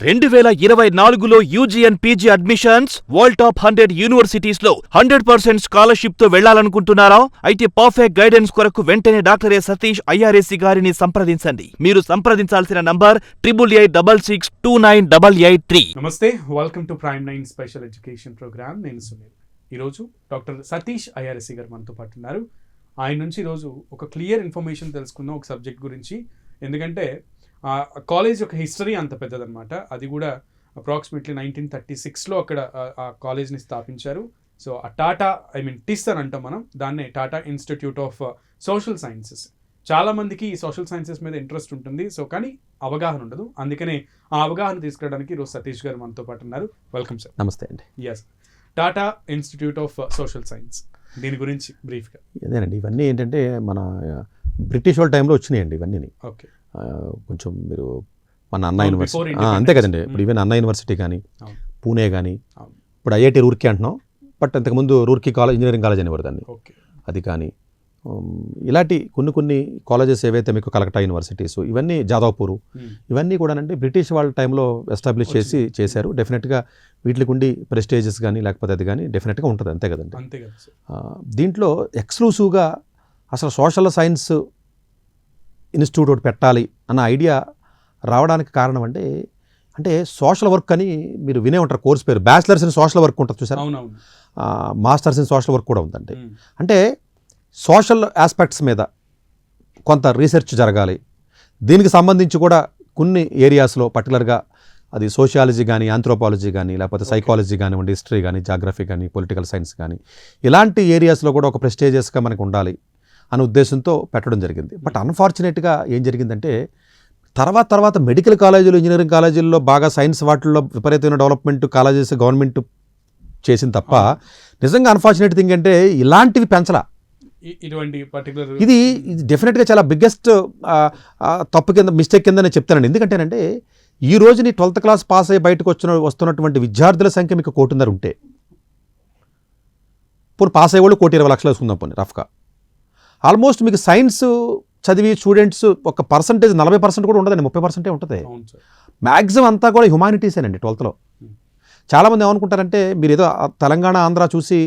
2024లో UG and PG admissions world top 100 universities లో 100% scholarship తో వెళ్లాలనుకుంటున్నారా? అయితే పర్ఫెక్ట్ గైడెన్స్ కొరకు వెంటనే డాక్టర్ సతీష్ ఐఆర్ఎస్సి గారిని సంప్రదించండి. మీరు సంప్రదించాల్సిన నంబర్ 8886629883. నమస్తే, welcome to prime 9 special education program. నేను సునీల్. ఈరోజు డాక్టర్ సతీష్ ఐఆర్ఎస్సి గారు మనతో పాటు ఉన్నారు. ఆయన నుంచి ఈరోజు ఒక క్లియర్ ఇన్ఫర్మేషన్ తెలుసుకుందాం ఒక సబ్జెక్ట్ గురించి. ఎందుకంటే కాలేజ్ యొక్క హిస్టరీ అంత పెద్దదన్నమాట. అది కూడా అప్రాక్సిమేట్లీ 1936లో అక్కడ ఆ కాలేజ్ని స్థాపించారు. సో ఆ టాటా టిస్ అని అంటాం మనం, దాన్నే Tata institute of social sciences. చాలామందికి ఈ సోషల్ సైన్సెస్ మీద ఇంట్రెస్ట్ ఉంటుంది, సో కానీ అవగాహన ఉండదు. అందుకనే ఆ అవగాహన తీసుకురావడానికి ఈరోజు సతీష్ గారు మనతో పాటు ఉన్నారు. Welcome sir. నమస్తే అండి. Yes, Tata institute of social science, దీని గురించి బ్రీఫ్గా. అదేనండి, ఇవన్నీ ఏంటంటే మన బ్రిటిష్ వాళ్ళ టైంలో వచ్చినాయండి ఇవన్నీ. ఓకే, కొంచెం మీరు మన అన్నా యూనివర్సిటీ అంతే కదండి. ఇప్పుడు ఈవెన్ అన్నా యూనివర్సిటీ కానీ, పూణే కానీ, ఇప్పుడు ఐఐటి రూర్కీ అంటున్నాం, బట్ అంతకుముందు రూర్కీ కాలేజ్, ఇంజనీరింగ్ కాలేజ్ అనేవారు దాన్ని. అది కానీ ఇలాంటి కొన్ని కాలేజెస్ ఏవైతే మీకు కలకట్టా యూనివర్సిటీస్, ఇవన్నీ జాదవ్పూర్, ఇవన్నీ కూడా అంటే బ్రిటిష్ వాళ్ళ టైంలో ఎస్టాబ్లిష్ చేశారు. డెఫినెట్గా వీటికి ఉండి ప్రెస్టేజెస్ కానీ లేకపోతే అది కానీ డెఫినెట్గా ఉంటుంది, అంతే కదండి. దీంట్లో ఎక్స్క్లూసివ్గా అసలు సోషల్ సైన్స్ ఇన్స్టిట్యూట్ ఒకటి పెట్టాలి అన్న ఐడియా రావడానికి కారణం అంటే సోషల్ వర్క్ అని మీరు వినే ఉంటారు. కోర్స్ పేరు బ్యాచిలర్స్ ఇన్ సోషల్ వర్క్ ఉంటుంది చూసారు, మాస్టర్స్ ఇన్ సోషల్ వర్క్ కూడా ఉందండి. అంటే సోషల్ ఆస్పెక్ట్స్ మీద కొంత రీసెర్చ్ జరగాలి. దీనికి సంబంధించి కూడా కొన్ని ఏరియాస్లో పర్టికులర్గా అది సోషియాలజీ కానీ, ఆంథ్రోపాలజీ కానీ, లేకపోతే సైకాలజీ కానివ్వండి, హిస్టరీ కానీ, జాగ్రఫీ కానీ, పొలిటికల్ సైన్స్ కానీ, ఇలాంటి ఏరియాస్లో కూడా ఒక ప్రెస్టేజియస్గా మనకు ఉండాలి అనే ఉద్దేశంతో పెట్టడం జరిగింది. బట్ అన్ఫార్చునేట్గా ఏం జరిగిందంటే తర్వాత మెడికల్ కాలేజీలు, ఇంజనీరింగ్ కాలేజీల్లో బాగా సైన్స్ వాటిల్లో విపరీతమైన డెవలప్మెంట్ కాలేజెస్ గవర్నమెంట్ చేసింది తప్ప నిజంగా అన్ఫార్చునేట్ థింగ్ అంటే ఇలాంటివి పెంచలా. ఇది డెఫినెట్గా చాలా బిగ్గెస్ట్ తప్పు కింద, మిస్టేక్ కింద నేను చెప్తానండి. ఎందుకంటేనంటే ఈ రోజుని 12th క్లాస్ పాస్ అయ్యి బయటకు వస్తున్నటువంటి విద్యార్థుల సంఖ్య మీకు 1,50,00,000 ఉంటే, పోనీ పాస్ అయ్యే వాళ్ళు 1,20,00,000 వేసుకుందాం పోనీ రఫ్గా. ఆల్మోస్ట్ మీకు సైన్స్ చదివి స్టూడెంట్స్ ఒక పర్సంటేజ్ 40% కూడా ఉండదండి, 30% ఉంటుంది. మ్యాక్సిమం అంతా కూడా హ్యుమానిటీసేనండి 12th. చాలామంది ఏమనుకుంటారంటే, మీరు ఏదో తెలంగాణ ఆంధ్ర చూసి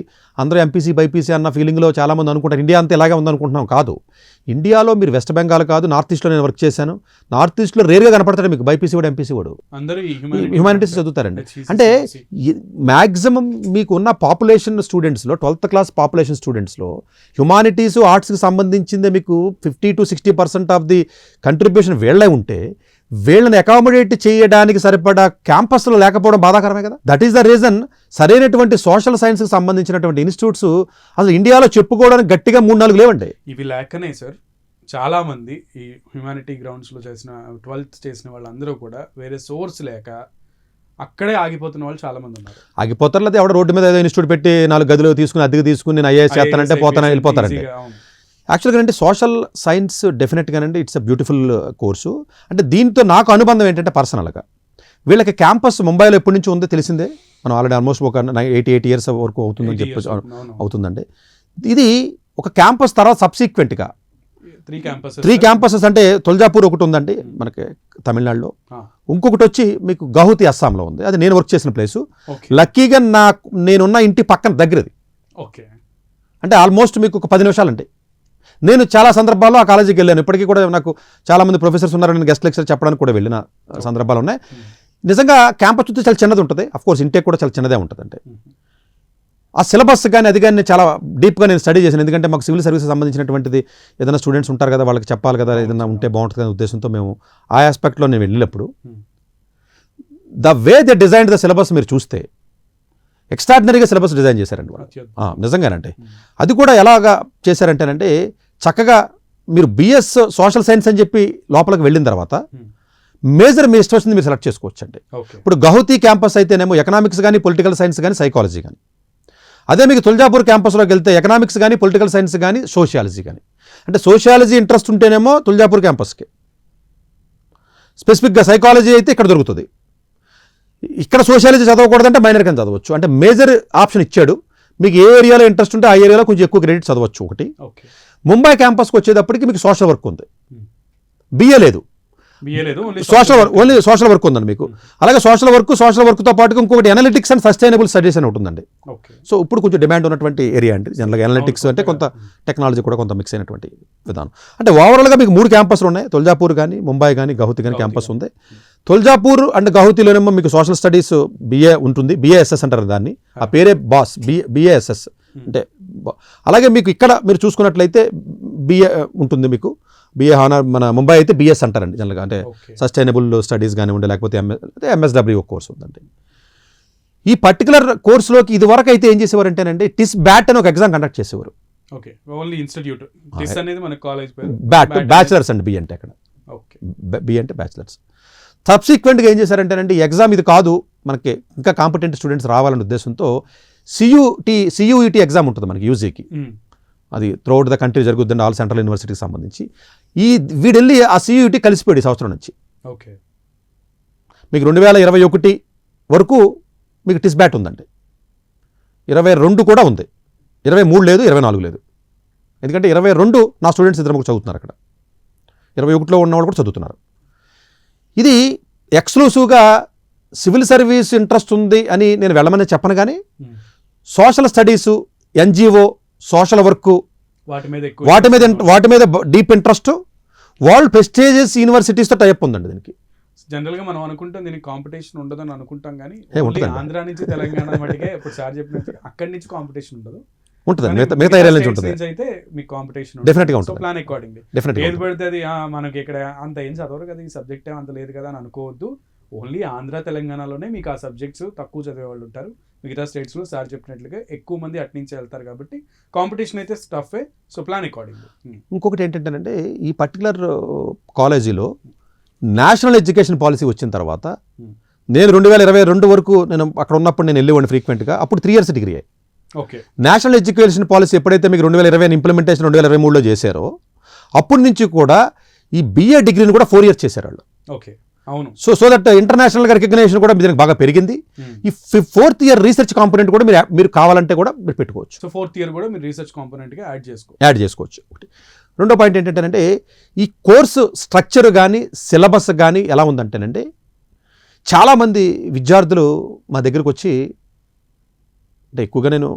అందరూ ఎంపీసీ బైపీసీ అన్న ఫీలింగ్లో చాలామంది అనుకుంటారు ఇండియా అంతా ఇలాగే ఉందనుకుంటున్నాం. కాదు, ఇండియాలో మీరు వెస్ట్ బెంగాల్ కాదు, నార్త్ ఈస్ట్లో నేను వర్క్ చేశాను. నార్త్ ఈస్ట్లో రేర్గా కనపడతాడు మీకు బైపీసీ వాడు, ఎంపీసీ వాడు, హ్యుమానిటీస్ చదువుతారండి. అంటే మ్యాక్సిమం మీకు ఉన్న పాపులేషన్ స్టూడెంట్స్లో 12th క్లాస్ పాపులేషన్ స్టూడెంట్స్లో హ్యుమానిటీస్, ఆర్ట్స్కి సంబంధించిందే మీకు 50 to 60% ఆఫ్ ది కంట్రిబ్యూషన్ వీళ్ళే ఉంటే, వీళ్ళని అకామిడేట్ చేయడానికి సరిపడా క్యాంపస్లో లేకపోవడం బాధాకరమే కదా. దట్ ఈస్ ద రీజన్ సరైనటువంటి సోషల్ సైన్స్కి సంబంధించినటువంటి ఇన్స్టిట్యూట్స్ అసలు ఇండియాలో చెప్పుకోవడానికి గట్టిగా 3-4 లేవండి. ఇవి లేకనే సార్ చాలా మంది ఈ హ్యుమానిటీ గ్రౌండ్స్లో చేసిన 12th చేసిన వాళ్ళందరూ కూడా వేరే సోర్స్ లేక అక్కడే ఆగిపోతున్న వాళ్ళు చాలా మంది ఉన్నారు. ఆగిపోతారు, లేదా ఎవడో రోడ్డు మీద ఏదో ఇన్స్టిట్యూట్ పెట్టి 4 గదులు తీసుకుని అద్దెకు తీసుకుని నేను ఐఏఎస్ చేస్తానంటే వెళ్ళిపోతారండి. యాక్చువల్గా అంటే సోషల్ సైన్స్ డెఫినెట్గానండి ఇట్స్ అ బ్యూటిఫుల్ కోర్సు. అంటే దీంతో నాకు అనుబంధం ఏంటంటే పర్సనల్గా వీళ్ళకి క్యాంపస్ ముంబైలో ఎప్పటి నుంచి ఉందో తెలిసిందే. మనం ఆల్రెడీ ఆల్మోస్ట్ ఒక 88 years వరకు అవుతుందని చెప్పి అవుతుందండి. ఇది ఒక క్యాంపస్ తర్వాత సబ్సిక్వెంట్గా 3 campuses అంటే తుల్జాపూర్ ఒకటి ఉందండి మనకి తమిళనాడులో, ఇంకొకటి వచ్చి మీకు గౌహతి అస్సాంలో ఉంది. అది నేను వర్క్ చేసిన ప్లేసు. లక్కీగా నేనున్న ఇంటి పక్కన దగ్గరది. అంటే ఆల్మోస్ట్ మీకు ఒక 10 నిమిషాలు అంటే. నేను చాలా సందర్భాల్లో ఆ కాలేజీకి వెళ్ళాను. ఇప్పటికీ కూడా నాకు చాలామంది ప్రొఫెసర్స్ ఉన్నారు, నేను గెస్ట్ లెక్చర్ చెప్పడానికి కూడా వెళ్ళిన సందర్భాలు ఉన్నాయి. నిజంగా క్యాంపస్ చూస్తే చాలా చిన్నది ఉంటుంది. అఫ్కోర్స్ ఇంటేక్ కూడా చాలా చిన్నదే ఉంటుంది. అంటే ఆ సిలబస్ కానీ అది కానీ చాలా డీప్గా నేను స్టడీ చేశాను. ఎందుకంటే మాకు సివిల్ సర్వీసెస్ సంబంధించినటువంటిది ఏదైనా స్టూడెంట్స్ ఉంటారు కదా, వాళ్ళకి చెప్పాలి కదా, ఏదైనా ఉంటే బాగుంటుంది అనే ఉద్దేశంతో మేము ఆ ఆస్పెక్ట్లో నేను వెళ్ళినప్పుడు the way they design the syllabus మీరు చూస్తే ఎక్స్ట్రాడినరీగా సిలబస్ డిజైన్ చేశారండి వాళ్ళు, నిజంగానంటే. అది కూడా ఎలాగా చేశారంటేనంటే చక్కగా మీరు బిఎస్ సోషల్ సైన్స్ అని చెప్పి లోపలికి వెళ్ళిన తర్వాత మేజర్ మీ ఇష్టం వచ్చింది మీరు సెలెక్ట్ చేసుకోవచ్చు అండి. ఇప్పుడు గౌహతి క్యాంపస్ అయితేనేమో ఎకనామిక్స్ కానీ, పొలిటికల్ సైన్స్ కానీ, సైకాలజీ కానీ. అదే మీకు తుల్జాపూర్ క్యాంపస్లోకి వెళ్తే ఎకనామిక్స్ కానీ, పొలిటికల్ సైన్స్ కానీ, సోషియాలజీ కానీ. అంటే సోషియాలజీ ఇంట్రెస్ట్ ఉంటేనేమో తుల్జాపూర్ క్యాంపస్కి, స్పెసిఫిక్గా సైకాలజీ అయితే ఇక్కడ దొరుకుతుంది. ఇక్కడ సోషియాలజీ చదవకూడదంటే మైనర్ కింద చదవచ్చు. అంటే మేజర్ ఆప్షన్ ఇచ్చాడు. మీకు ఏ ఏరియాలో ఇంట్రెస్ట్ ఉంటే ఆ ఏరియాలో కొంచెం ఎక్కువ క్రెడిట్ చదవచ్చు ఒకటి. ముంబై క్యాంపస్కి వచ్చేటప్పటికి మీకు సోషల్ వర్క్ ఉంది, బిఏ లేదు. బిఏ లేదు, ఓన్లీ సోషల్ వర్క్ ఉందండి మీకు. అలాగే సోషల్ వర్క్తో పాటు ఇంకొకటి అనలిటిక్స్ అండ్ సస్టైనబుల్ స్టడీస్ అని ఉంటుందండి. ఓకే. సో ఇప్పుడు కొంచెం డిమాండ్ ఉన్నటువంటి ఏరియా అండి జనరల్గా అనలిటిక్స్ అంటే కొంత టెక్నాలజీ కూడా కొంత మిక్స్ అయినటువంటి విధానం. అంటే ఓవరాల్గా మీకు 3 క్యాంపస్లు ఉన్నాయి, తుల్జాపూర్ కానీ, ముంబై కానీ, గౌహతి కానీ క్యాంపస్ ఉంది. తుల్జాపూర్ అండ్ గౌహతిలోనేమో మీకు సోషల్ స్టడీస్ బిఏ ఉంటుంది, బిఏఎస్ఎస్ అంటారు దాన్ని, ఆ పేరే బాస్ బిఏఎస్ఎస్ అంటే. అలాగే మీకు ఇక్కడ మీరు చూసుకున్నట్లయితే బిఏ ఉంటుంది మీకు, బిఏ హానర్. మన ముంబై అయితే బిఎస్ అంటారండి జనరల్గా, అంటే సస్టైనబుల్ స్టడీస్ కానివ్వండి, లేకపోతే ఎంఎస్డబ్ల్యూ ఒక కోర్స్ ఉందండి. ఈ పర్టికులర్ కోర్సులోకి ఇది వరకు అయితే ఏం చేసేవారు అంటేనండి, టిస్ బ్యాట్ అని ఒక ఎగ్జామ్ కండక్ట్ చేసేవారు. Okay, only institute. టిస్ అనేది మన కాలేజ్ పేరు. బ్యాచిలర్స్ అండి బి అంటే అక్కడ. ఓకే, బి అంటే బ్యాచిలర్స్. సబ్సిక్వెంట్గా ఏం చేశారంటేనండి, ఎగ్జామ్ ఇది కాదు మనకి, ఇంకా కాంపిటెంట్ స్టూడెంట్స్ రావాలనే ఉద్దేశంతో సియూఈటీ ఎగ్జామ్ ఉంటుంది మనకి యూజీకి. అది త్రూఅవుట్ ద కంట్రీ జరుగుతుందండి, ఆల్ సెంట్రల్ యూనివర్సిటీకి సంబంధించి. వీడెళ్ళి ఆ సియూఈటీ కలిసిపోయాడు ఈ సంవత్సరం నుంచి. ఓకే, మీకు 2021 వరకు మీకు టిస్ బ్యాట్ ఉందండి. 22 కూడా ఉంది, 23 లేదు, 24 లేదు. ఎందుకంటే 22 నా స్టూడెంట్స్ ఇద్దరు కూడా చదువుతున్నారు అక్కడ, 21లో ఉన్నవాళ్ళు కూడా చదువుతున్నారు. ఇది ఎక్స్క్లూసివ్గా సివిల్ సర్వీస్ ఇంట్రెస్ట్ ఉంది అని నేను వెళ్ళమని చెప్పను, కానీ social studies, NGO, social work వాటి మీద డీప్ ఇంట్రెస్ట్, వరల్డ్ ప్రెస్టీజియస్ యూనివర్సిటీస్తో టైప్ ఉందండి దీనికి. జనరల్ గా మనం అనుకుంటాం దీనికి కాంపిటీషన్ ఉండదని అనుకుంటాం, కానీ ఆంధ్ర నుంచి తెలంగాణ మటుకే ఇప్పుడు సార్ చెప్పినట్టు అక్కడి నుంచి కాంపిటీషన్ ఉండదు, ఉంటుంది మిగతా ఏరియా నుంచి ఉంటుంది. అయితే మీకు కాంపిటీషన్ డెఫినెట్ గా ఉంటుంది. ప్లాన్ అకార్డింగ్లీ ఏది పడితే అది మనకి ఇక్కడ అంత ఏం చదవరు కదా, ఈ సబ్జెక్ట్ అంత లేదు కదా అని అనుకోవద్దు. ఓన్లీ ఆంధ్ర తెలంగాణలోనే మీకు ఆ సబ్జెక్ట్స్ తక్కువ చదివే వాళ్ళు ఉంటారు. మిగతా స్టేట్స్లో సార్ చెప్పినట్లుగా ఎక్కువ మంది అట్నుంచి వెళ్తారు కాబట్టి కాంపిటీషన్ అయితే స్టఫే. So plan according. ఇంకొకటి ఏంటంటేనంటే, ఈ పర్టికులర్ కాలేజీలో నేషనల్ ఎడ్యుకేషన్ పాలసీ వచ్చిన తర్వాత, నేను 2022 వరకు నేను అక్కడ ఉన్నప్పుడు నేను వెళ్ళేవాడిని ఫ్రీక్వెంట్గా. అప్పుడు 3 years degree. Okay, national education policy ఎప్పుడైతే మీకు 2020 ఇంప్లిమెంటేషన్ 2023లో చేశారో, అప్పటి నుంచి కూడా ఈ బిఏ డిగ్రీని కూడా 4 years చేశారు వాళ్ళు. ఓకే, అవును. సో దట్ ఇంటర్నేషనల్ రికగ్నేషన్ కూడా దీనికి బాగా పెరిగింది. ఈ 4th year రీసెర్చ్ కాంపోనెంట్ కూడా మీరు కావాలంటే కూడా మీరు పెట్టుకోవచ్చు. సో 4th year కూడా మీరు రీసెర్చ్ కాంపోనెంట్గా యాడ్ చేసుకోవచ్చు. ఒకటి. రెండో పాయింట్ ఏంటంటేనంటే, ఈ కోర్సు స్ట్రక్చర్ కానీ సిలబస్ కానీ ఎలా ఉందంటేనండి, చాలామంది విద్యార్థులు మా దగ్గరకు వచ్చి, అంటే ఎక్కువగా నేను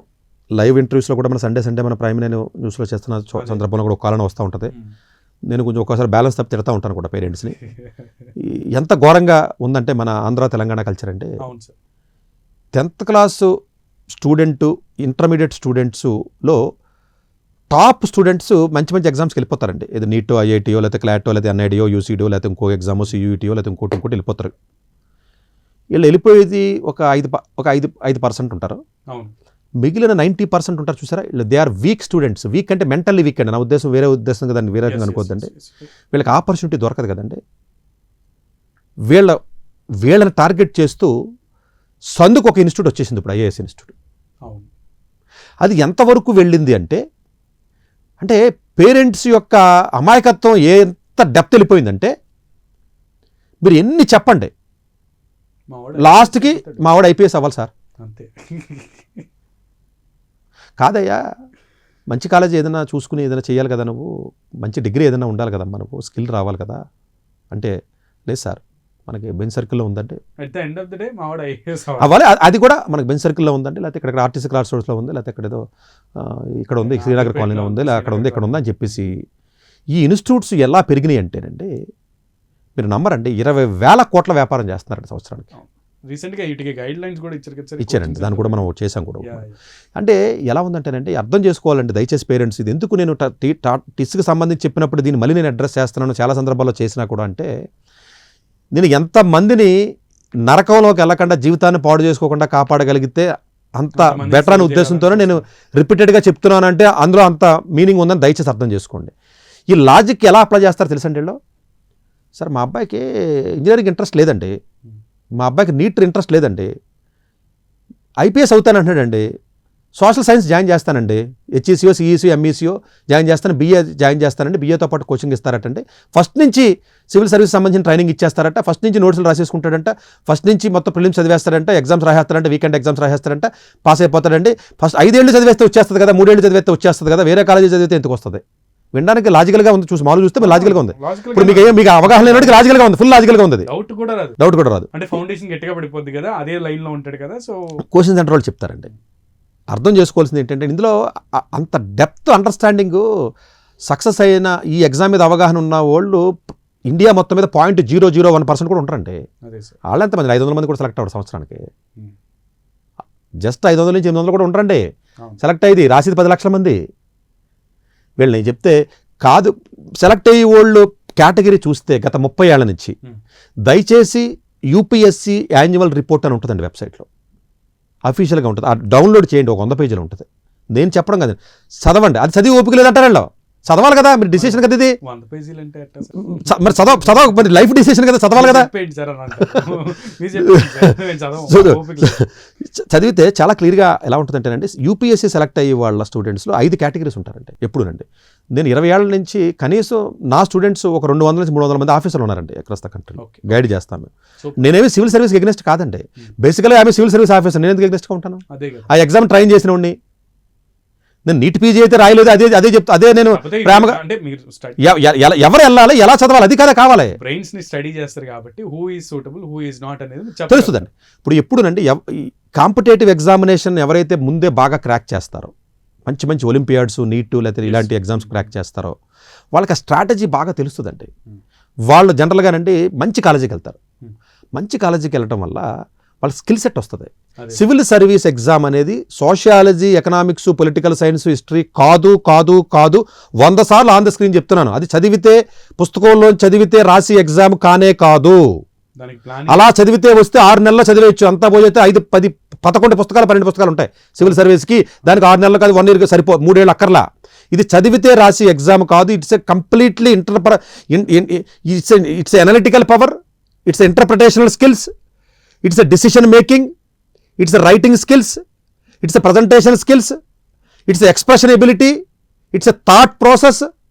లైవ్ ఇంటర్వ్యూస్లో కూడా మన సండే మన ప్రైమ్ నేను న్యూస్లో చేస్తున్న సందర్భంలో కూడా ఒక కాలం వస్తూ ఉంటుంది. నేను కొంచెం ఒక్కోసారి బ్యాలెన్స్ తప్పి తిడతా ఉంటాను కూడా పేరెంట్స్ని. ఎంత ఘోరంగా ఉందంటే మన ఆంధ్ర తెలంగాణ కల్చర్ అంటే, 10th క్లాస్ స్టూడెంటు, ఇంటర్మీడియట్ స్టూడెంట్స్లో టాప్ స్టూడెంట్స్ మంచి ఎగ్జామ్స్కి వెళ్ళిపోతారండి. ఇది నీటో, ఐఐటీయో, లేకపోతే క్లాటో, లేకపోతే ఎన్ఐడియో, యూసీడీయో, లేకపోతే ఇంకో ఎగ్జామో, సియూఈటీయో, లేకపోతే ఇంకోటి వెళ్ళిపోతారు. వీళ్ళు వెళ్ళిపోయేది ఒక 5% ఉంటారు. మిగిలిన 90% ఉంటారు చూసారా, they are weak students. Weak అంటే మెంటల్లీ వీక్ అండి, నా ఉద్దేశం వేరే ఉద్దేశం కదండి, వేరే రకంగా అనుకోవద్దండి. వీళ్ళకి ఆపర్చునిటీ దొరకదు కదండి. వీళ్ళని టార్గెట్ చేస్తూ సందుకు ఒక ఇన్స్టిట్యూట్ వచ్చేసింది ఇప్పుడు, ఐఏఎస్ ఇన్స్టిట్యూట్. అది ఎంతవరకు వెళ్ళింది అంటే పేరెంట్స్ యొక్క అమాయకత్వం ఎంత డెప్త్ వెళ్ళిపోయిందంటే, మీరు ఎన్ని చెప్పండి, లాస్ట్కి మా వాడు ఐపీఎస్ అవ్వాలి సార్ అంతే. కాదయ్యా, మంచి కాలేజ్ ఏదైనా చూసుకుని ఏదైనా చేయాలి కదా, నువ్వు మంచి డిగ్రీ ఏదైనా ఉండాలి కదా, మనకు స్కిల్ రావాలి కదా అంటే, లేదు సార్ మనకి బెంచ్ సర్కిల్లో ఉందంటే అవ్వాలి, అది కూడా మనకి బెంచ్ సర్కిల్లో ఉందండి, లేకపోతే ఇక్కడ ఆర్టీసీ క్లాస్ రోడ్స్లో ఉంది, లేకపోతే ఇక్కడ ఏదో ఇక్కడ ఉంది, శ్రీనగర్ కాలనీలో ఉంది, అక్కడ ఉంది అని చెప్పేసి ఈ ఇన్స్టిట్యూట్స్ ఎలా పెరిగినాయి అంటేనండి, మీరు నమ్మరండి, 20,000 కోట్ల వ్యాపారం చేస్తున్నారండి సంవత్సరానికి. రీసెంట్గా వీటికి గైడ్ లైన్స్ కూడా ఇచ్చారండి, దాన్ని కూడా మనం చేసాం కూడా. అంటే ఎలా ఉందంటేనంటే, అర్థం చేసుకోవాలండి దయచేసి పేరెంట్స్. ఇది ఎందుకు నేను టిస్కి సంబంధించి చెప్పినప్పుడు దీన్ని మళ్ళీ నేను అడ్రస్ చేస్తున్నాను, చాలా సందర్భాల్లో చేసినా కూడా, అంటే నేను ఎంతమందిని నరకంలోకి వెళ్ళకుండా జీవితాన్ని పాడు చేసుకోకుండా కాపాడగలిగితే అంత బెటర్ అనే ఉద్దేశంతోనే నేను రిపీటెడ్గా చెప్తున్నానంటే అందులో అంత మీనింగ్ ఉందని దయచేసి అర్థం చేసుకోండి. ఈ లాజిక్ ఎలా అప్లై చేస్తారు తెలుసండి వీళ్ళు? సార్ మా అబ్బాయికి ఇంజనీరింగ్ ఇంట్రెస్ట్ లేదండి, మా అబ్బాయికి నీట్ ఇంట్రెస్ట్ లేదండి, ఐపీఎస్ అవుతానంటున్నాడండి, సోషల్ సైన్స్ జాయిన్ చేస్తానండి, హెచ్ఈసీఓ, సిఈసీఓ, ఎంఈసీఓ జాయిన్ చేస్తాను, బిఏ జాయిన్ చేస్తానండి, బిఏతో పాటు కోచింగ్ ఇస్తారటండి, ఫస్ట్ నుంచి సివిల్ సర్వీస్ సంబంధించిన ట్రైనింగ్ ఇచ్చేస్తారట, ఫస్ట్ నుంచి నోట్స్లు రాసేసుకుంటాడంట, ఫస్ట్ నుంచి మొత్తం ప్రిలిమ్స్ చదివేస్తాడంట, ఎగ్జామ్స్ రాసేస్తాడంట, వీకెండ్ ఎగ్జామ్స్ రాసేస్తాడంట, పాస్ అయిపోతాడండి. ఫస్ట్ 5 ఏళ్ళు చదివేస్తే వచ్చేస్తుంది కదా, 3 ఏళ్ళు చదివేస్తే వచ్చేస్తుంది కదా, వేరే కాలేజీ చదివితే ఎందుకు వస్తుంది? వినడానికి లాజికల్గా ఉంది, చూసి మామూలు చూస్తే లాజికల్గా ఉంది. Logical ఇప్పుడు గా మీకు అవగాహన లేనట్టుగా లాజికల్గా ఉంది, ఫుల్ లాజికల్గా ఉంది. అది డౌట్ కూడా రాదు. డౌట్ కూడా రాదు. అంటే ఫౌండేషన్ గట్టిగా పడిపోద్ది కదా, అదే లైన్ లో ఉంటాడు కదా. సో క్వశ్చన్ సెంటర్ వాళ్ళు చెప్తారండి. అర్థం చేసుకోవాల్సింది ఏంటంటే ఇందులో అంత డెప్త్ అండర్స్టాండింగ్ సక్సెస్ అయిన ఈ ఎగ్జామ్ మీద అవగాహన ఉన్న వాళ్ళు ఇండియా మొత్తం మీద 0.001% కూడా ఉంటారండి. అదే సార్. వాళ్ళు ఎంతమంది 500 మంది కూడా సెలెక్ట్ అవ్వరు సంవత్సరానికి. Hmm. జస్ట్ 500 నుంచి 800 కూడా ఉంటారండి అవును. సెలెక్ట్ అయ్యేది. రాసేది 10 లక్షల మంది. వీళ్ళు నేను చెప్తే కాదు, సెలెక్ట్ అయ్యే వాళ్ళు కేటగిరీ చూస్తే గత 30 ఏళ్ల నుంచి దయచేసి యూపీఎస్సీ యాన్యువల్ రిపోర్ట్ అని ఉంటుందండి వెబ్సైట్లో, అఫీషియల్గా ఉంటుంది. ఆ డౌన్లోడ్ చేయండి, ఒక 100 పేజీలు ఉంటుంది. నేను చెప్పడం కాదు, చదవండి. అది చదివి ఓపిక లేదంటారు వీళ్ళు. చదవాలి కదా, మీరు డిసిషన్ కదా ఇది. 100 పేజీలు అంటే ఎట్టా సార్? మరి చదవ మరి లైఫ్ డిసిషన్ కదా, చదవాలి కదా. చెప్పేయండి సార్ అని అంటారు. మీరు చెప్పండి సార్, నేను చదవను, ఓపిక లేదు. చదివితే చాలా క్లియర్గా ఎలా ఉంటుందంటేనండి, యూపీఎస్సీ సెలెక్ట్ అయ్యే వాళ్ళ స్టూడెంట్స్లో 5 కేటగిరీస్ ఉంటారండి ఎప్పుడునండి. నేను 20 ఏళ్ల నుంచి కనీసం నా స్టూడెంట్స్ ఒక 200 నుంచి 300 మంది ఆఫీసర్లు ఉన్నారండి across the country. Okay. Guide చేస్తాను. Super. నేనేమి సివిల్ సర్వీస్ ఎగ్నెస్ట్ కాదండి. బేసికల్గా ఆమె సివిల్ సర్వీస్ ఆఫీసర్, నేను ఎందుకు ఎగ్నెస్ట్గా ఉంటాను? అదే కదా. ఆ ఎగ్జామ్ ట్రైన్ చేసిన వాడిని. నేను నీట్ పీజీ అయితే రాయలేదు, అదే చెప్తా, అదే నేను కాకపోతే ప్రేమగా అంటే మీరు స్టడీ ఎవరు వెళ్ళాలి, ఎలా చదవాలి, అది కదా కావాలి. బ్రెయిన్స్ ని స్టడీ చేస్తారు కాబట్టి who is suitable who is not అనేది మీరు చెప్పగలరు. తెలుస్తుందండి. ఇప్పుడు ఎప్పుడునండి కాంపిటేటివ్ ఎగ్జామినేషన్ ఎవరైతే ముందే బాగా క్రాక్ చేస్తారో, మంచి మంచి ఒలింపియాడ్స్, నీట్ లేకపోతే ఇలాంటి ఎగ్జామ్స్ క్రాక్ చేస్తారో, వాళ్ళకి ఆ స్ట్రాటజీ బాగా తెలుస్తుందండి. వాళ్ళు జనరల్గానండి మంచి కాలేజీకి వెళ్తారు. మంచి కాలేజీకి వెళ్ళటం వల్ల వాళ్ళ స్కిల్ సెట్ వస్తుంది. అదే. సివిల్ సర్వీస్ ఎగ్జామ్ అనేది sociology, economics, political science, history కాదు 100 సార్లు ఆన్ ద స్క్రీన్ చెప్తున్నాను. అది చదివితే, పుస్తకంలో చదివితే రాసి ఎగ్జామ్ కానే కాదు. దానికి ప్లాన్ అలా చదివితే వస్తే 6 నెలల్లో చదివేయచ్చు. అంతా పోయితే 5, 10, 11 పుస్తకాలు 12 పుస్తకాలు ఉంటాయి సివిల్ సర్వీస్కి. దానికి 6 నెలలు కాదు, 1 ఇయర్కి సరిపో, 3 ఏళ్ళు అక్కర్లా. ఇది చదివితే రాసి ఎగ్జామ్ కాదు. It's a completely it's analytical power, it's interpretational skills, it's a decision making, it's a writing skills, it's a presentation skills, it's expression ability, it's a thought process,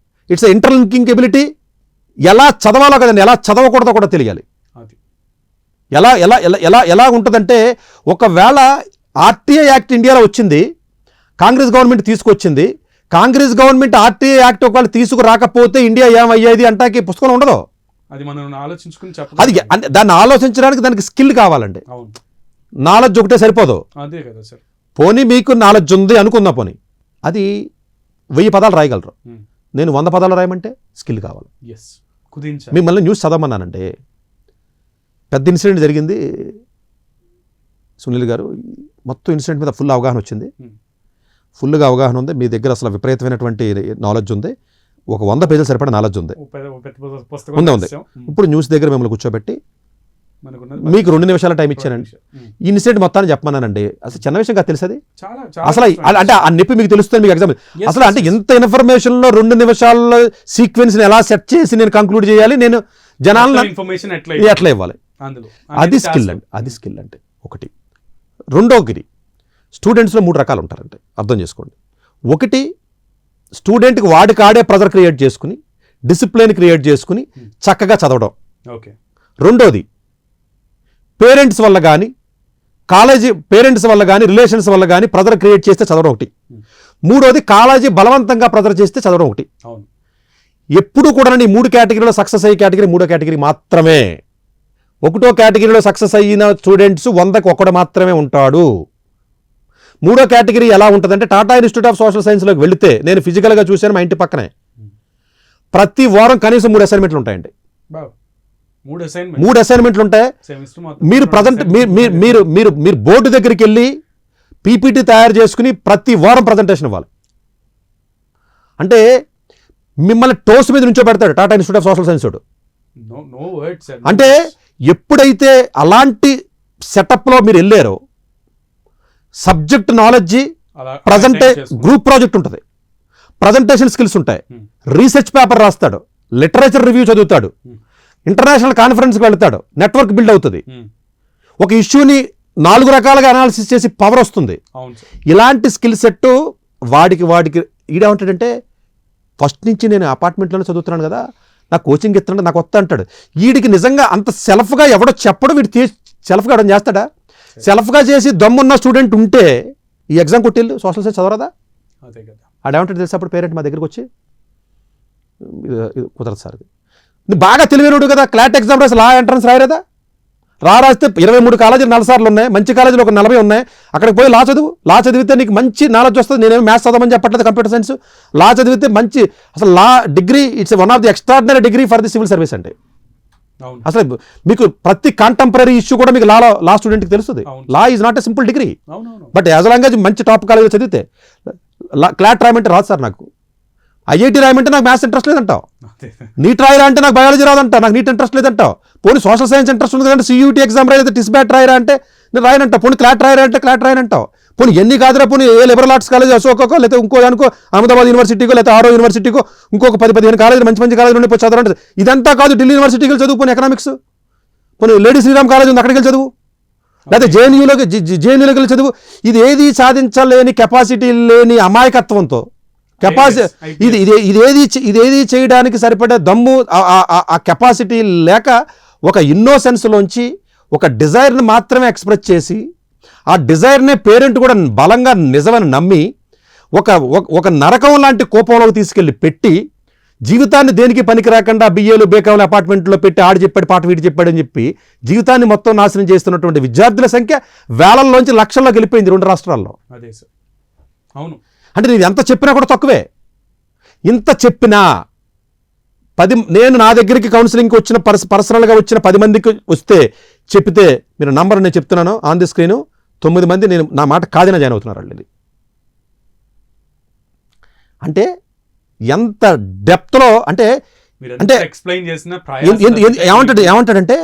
it's a interlinking ability. ఎలా చదవాలో కదండి, ఎలా చదవకూడదో కూడా తెలియాలి. అది ఎలా ఎలా ఎలా ఎలా ఎలా ఉంటుందంటే, ఒకవేళ ఆర్టీఐ యాక్ట్ ఇండియాలో వచ్చింది, కాంగ్రెస్ గవర్నమెంట్ తీసుకొచ్చింది. కాంగ్రెస్ గవర్నమెంట్ ఆర్టీఐ యాక్ట్ ఒకవేళ తీసుకురాకపోతే ఇండియా ఏమయ్యేది అంటాకి పుస్తకం ఉండదు. అది మనం ఆలోచించుకుని అది చెప్పాలి. దాన్ని ఆలోచించడానికి దానికి స్కిల్ కావాలండి. అవును, నాలెడ్జ్ ఒకటే సరిపోదు. అదే కదా సార్. పోనీ మీకు నాలెడ్జ్ ఉంది అనుకుందా, పోనీ అది 1000 పదాలు రాయగలరు. నేను 100 పదాలు రాయమంటే స్కిల్ కావాలి. ఎస్, కుదించాలి. మిమ్మల్ని న్యూస్ చదవమన్నానంటే, పెద్ద ఇన్సిడెంట్ జరిగింది సునీల్ గారు, మొత్తం ఇన్సిడెంట్ మీద ఫుల్ అవగాహన వచ్చింది. ఫుల్గా అవగాహన ఉంది, మీ దగ్గర అసలు విపరీతమైనటువంటి నాలెడ్జ్ ఉంది, ఒక 100 పేజీలు సరిపడా నాలెడ్జ్ ఉంది. ఉంది. ఇప్పుడు న్యూస్ దగ్గర మిమ్మల్ని కూర్చోబెట్టి మీకు 2 నిమిషాల టైం ఇచ్చానండి. ఈ ఇన్సిడెంట్ మొత్తాన్ని చెప్పమన్నానండి. అసలు చిన్న విషయం కాదు, తెలుసది అసలు. అంటే ఆ నొప్పి మీకు తెలుస్తుంది మీకు ఎగ్జామ్ అసలు. అంటే ఇంత ఇన్ఫర్మేషన్లో 2 నిమిషాల్లో సీక్వెన్స్ని ఎలా సెట్ చేసి నేను కంక్లూడ్ చేయాలి, నేను జనాలను ఇన్ఫర్మేషన్ ఎట్లా ఇవ్వాలి, అది స్కిల్ అండి. అది స్కిల్ అంటే ఒకటి. రెండోది, స్టూడెంట్స్లో 3 రకాలు ఉంటారంటే అర్థం చేసుకోండి. ఒకటి, స్టూడెంట్కి వాడికాడే ప్రెజర్ క్రియేట్ చేసుకుని, డిసిప్లిన్ క్రియేట్ చేసుకుని చక్కగా చదవడం. ఓకే. రెండోది, పేరెంట్స్ వల్ల కానీ, పేరెంట్స్ వల్ల కానీ, రిలేషన్స్ వల్ల కానీ ప్రెజర్ క్రియేట్ చేస్తే చదవడం ఒకటి. మూడోది, కాలేజీ బలవంతంగా ప్రెజర్ చేస్తే చదవడం ఒకటి. అవును. ఎప్పుడు కూడా ఈ 3 కేటగిరీలో సక్సెస్ అయ్యే కేటగిరీ 3వ కేటగిరీ మాత్రమే. 1వ కేటగిరీలో సక్సెస్ అయిన స్టూడెంట్స్ 100కి 1 మాత్రమే ఉంటాడు. 3వ కేటగిరీ ఎలా ఉంటుందంటే, టాటా ఇన్స్టిట్యూట్ ఆఫ్ సోషల్ సైన్స్లోకి వెళితే, నేను ఫిజికల్గా చూశాను మా ఇంటి పక్కనే, ప్రతి వారం కనీసం 3 అసైన్మెంట్లు ఉంటాయండి. 3 అసైన్మెంట్లు ఉంటాయి. మీరు ప్రజెంట్ మీరు బోర్డు దగ్గరికి వెళ్ళి పీపీటీ తయారు చేసుకుని ప్రతి వారం ప్రజెంటేషన్ ఇవ్వాలి. అంటే మిమ్మల్ని టోస్ మీద నుంచో పెడతాడు Tata institute of social science. అంటే ఎప్పుడైతే అలాంటి సెటప్లో మీరు వెళ్ళారో, సబ్జెక్ట్ నాలెడ్జ్, గ్రూప్ ప్రాజెక్ట్ ఉంటుంది, ప్రజెంటేషన్ స్కిల్స్ ఉంటాయి, రీసెర్చ్ పేపర్ రాస్తాడు, లిటరేచర్ రివ్యూ చదువుతాడు, ఇంటర్నేషనల్ కాన్ఫరెన్స్కి వెళ్తాడు, నెట్వర్క్ బిల్డ్ అవుతుంది, ఒక ఇష్యూని 4 రకాలుగా అనాలిసిస్ చేసి పవర్ వస్తుంది. ఇలాంటి స్కిల్ సెట్ వాడికి ఈడేమంటాడంటే, ఫస్ట్ నుంచి నేను అపార్ట్మెంట్లోనే చదువుతున్నాను కదా, నాకు కోచింగ్ ఇస్తున్నాడు, నాకు వస్తా అంటాడు. వీడికి నిజంగా అంత సెల్ఫ్గా ఎవడో చెప్పడం, వీడి సెల్ఫ్గా ఎవడని చేస్తాడా? సెల్ఫ్గా చేసి దమ్మున్న స్టూడెంట్ ఉంటే ఈ ఎగ్జామ్ కొట్టిల్లు సోషల్ సైన్స్ చదవరాదా? ఆడేమంటాడు తెలుసా? అప్పుడు పేరెంట్ మా దగ్గరికి వచ్చి, ఇది కుదరదు సార్. నువ్వు బాగా తెలివైనడు కదా, క్లాట్ ఎగ్జామ్ రాసి లా ఎంట్రన్స్ రాయలేదా? రాస్తే 23 కాలేజీలు 4 సార్లు ఉన్నాయి, మంచి కాలేజీలు ఒక 40 ఉన్నాయి. అక్కడికి పోయి లా చదివితే నీకు మంచి నాలెడ్జ్ వస్తుంది. నేనేమి మ్యాథ్స్ చదవమని చెప్పట్లేదు, కంప్యూటర్ సైన్స్. లా చదివితే మంచి, అసలు law degree it's one of the extraordinary degree for the civil service అంటే. అసలు మీకు ప్రతి కాంటెంపరీ ఇష్యూ కూడా మీకు లా స్టూడెంట్కి తెలుస్తుంది. Law is not a simple degree, but as long as మంచి టాప్ కాలేజీలో చదివితే. క్లాట్ రాయమంటే రాదు సార్ నాకు, ఐఐటి రాయమంటే నాకు మ్యాథ్స్ ఇంట్రెస్ట్ లేదంటావు, నీట్ రాయరా అంటే నాకు బయాలజీ రాదంటా, నాకు నీట్ ఇంట్రెస్ట్ లేదంటావు. పోనీ సోషల్ సైన్స్ ఇంట్రెస్ట్ ఉంది కదంటే సియూటీ ఎగ్జామ్ రాయలేదు, టిస్బ్యాట్ రాయరా అంటే నేను రాయనంటావు. పోనీ క్లాట్ రాయరా అంటే క్లాట్ రాయనంటావు. పోనీ ఎన్ని కాదురా, పోనీ ఏ లిబరల్ ఆర్ట్స్ కాలేజ్ అశోకో, లేకపోతే ఇంకో అనుకో అహ్మదాబాద్ యూనివర్సిటీకో, లేకపోతే ఆరో యూనివర్సిటీకో, ఇంకొక 10-15 కాలేజీలు మంచి కాలేజీలు ఉండి పోయి చదవండి. ఇదంతా కాదు, ఢిల్లీ యూనివర్సిటీకి చదువు, పోనీ ఎకనామిక్స్. పోనీ లేడీ శ్రీరామ్ కాలేజ్ ఉంది, అక్కడికి వెళ్ళి చదువు. లేకపోతే జేఎన్యూలోకి వెళ్ళి చదువు. ఇది ఏది సాధించలేని కెపాసిటీ లేని అమాయకత్వంతో ఇదేది చేయడానికి సరిపడే దమ్ము ఆ కెపాసిటీ లేక ఒక ఇన్నోసెన్స్లోంచి ఒక డిజైర్ని మాత్రమే ఎక్స్ప్రెస్ చేసి ఆ డిజైర్నే పేరెంట్ కూడా బలంగా నిజమని నమ్మి ఒక నరకం లాంటి కోపంలోకి తీసుకెళ్ళి పెట్టి జీవితాన్ని దేనికి పనికి రాకుండా బిఏలు బేకావులు అపార్ట్మెంట్లో పెట్టి ఆడు చెప్పాడు పాట వీడి చెప్పాడని చెప్పి జీవితాన్ని మొత్తం నాశనం చేస్తున్నటువంటి విద్యార్థుల సంఖ్య వేలల్లోంచి లక్షల్లోకి వెళ్ళిపోయింది 2 రాష్ట్రాల్లో. అదే సార్, అవును. అంటే నేను ఎంత చెప్పినా కూడా తక్కువే. ఇంత చెప్పినా నేను నా దగ్గరికి కౌన్సిలింగ్కి వచ్చిన పర్సనల్గా వచ్చిన 10 మందికి వస్తే చెప్తే మీరు నంబర్ నేను చెప్తున్నాను ఆన్ ది స్క్రీను, 9 మంది నేను నా మాట కాదని జాయిన్ అవుతున్నారు వాళ్ళు. అంటే ఎంత డెప్త్లో అంటే ఎక్స్ప్లెయిన్ చేసిన ఏమంటాడంటే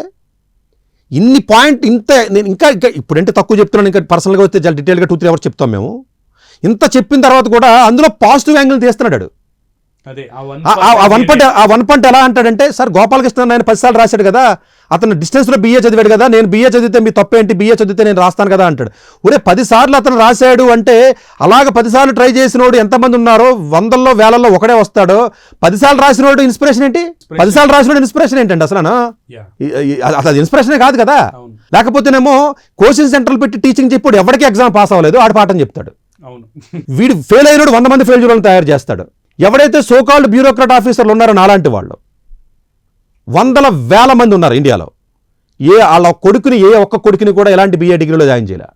ఇన్ని పాయింట్ ఇంత నేను ఇంకా ఇప్పుడంటే తక్కువ చెప్తున్నాను, ఇంకా పర్సనల్గా వస్తే చాలా డీటెయిల్గా 2-3 అవర్స్ చెప్తాం మేము. ఇంత చెప్పిన తర్వాత కూడా అందులో పాజిటివ్ యాంగిల్ తీస్తున్నాడు. ఆ వన్ పాయింట్ ఎలా అంటాడంటే, సార్ గోపాలకృష్ణ ఆయన 10 సార్లు రాశాడు కదా, అతను డిస్టెన్స్లో BA చదివాడు కదా, నేను BA చదివితే మీ తప్పేంటి, BA చదివితే నేను రాస్తాను కదా అంటాడు. ఒరే 10 సార్లు అతను రాశాడు అంటే అలాగ 10 సార్లు ట్రై చేసినోడు ఎంతమంది ఉన్నారో, 100లో 1000లో ఒకడే వస్తాడో. 10 సార్లు రాసినోడు ఇన్స్పిరేషన్ ఏంటి? 10 సార్లు రాసినోడు ఇన్స్పిరేషన్ ఏంటండి అసలు? అది ఇన్స్పిరేషనే కాదు కదా. లేకపోతేనేమో కోచింగ్ సెంటర్లు పెట్టి టీచింగ్ చెప్పాడు, ఎవరికి ఎగ్జామ్ పాస్ అవ్వలేదు ఆడు పాఠం చెప్తాడు. వీడు ఫెయిల్ అయినోడు 100 మంది ఫెయిల్ చేయడం తయారు చేస్తాడు. ఎవరైతే సోకాల్డ్ బ్యూరోక్రాట్ ఆఫీసర్లు ఉన్నారో నాలాంటి వాళ్ళు 100,000 మంది ఉన్నారు ఇండియాలో. వాళ్ళ కొడుకుని ఒక్క కొడుకుని కూడా ఎలాంటి BA డిగ్రీలో జాయిన్ చేయాలి.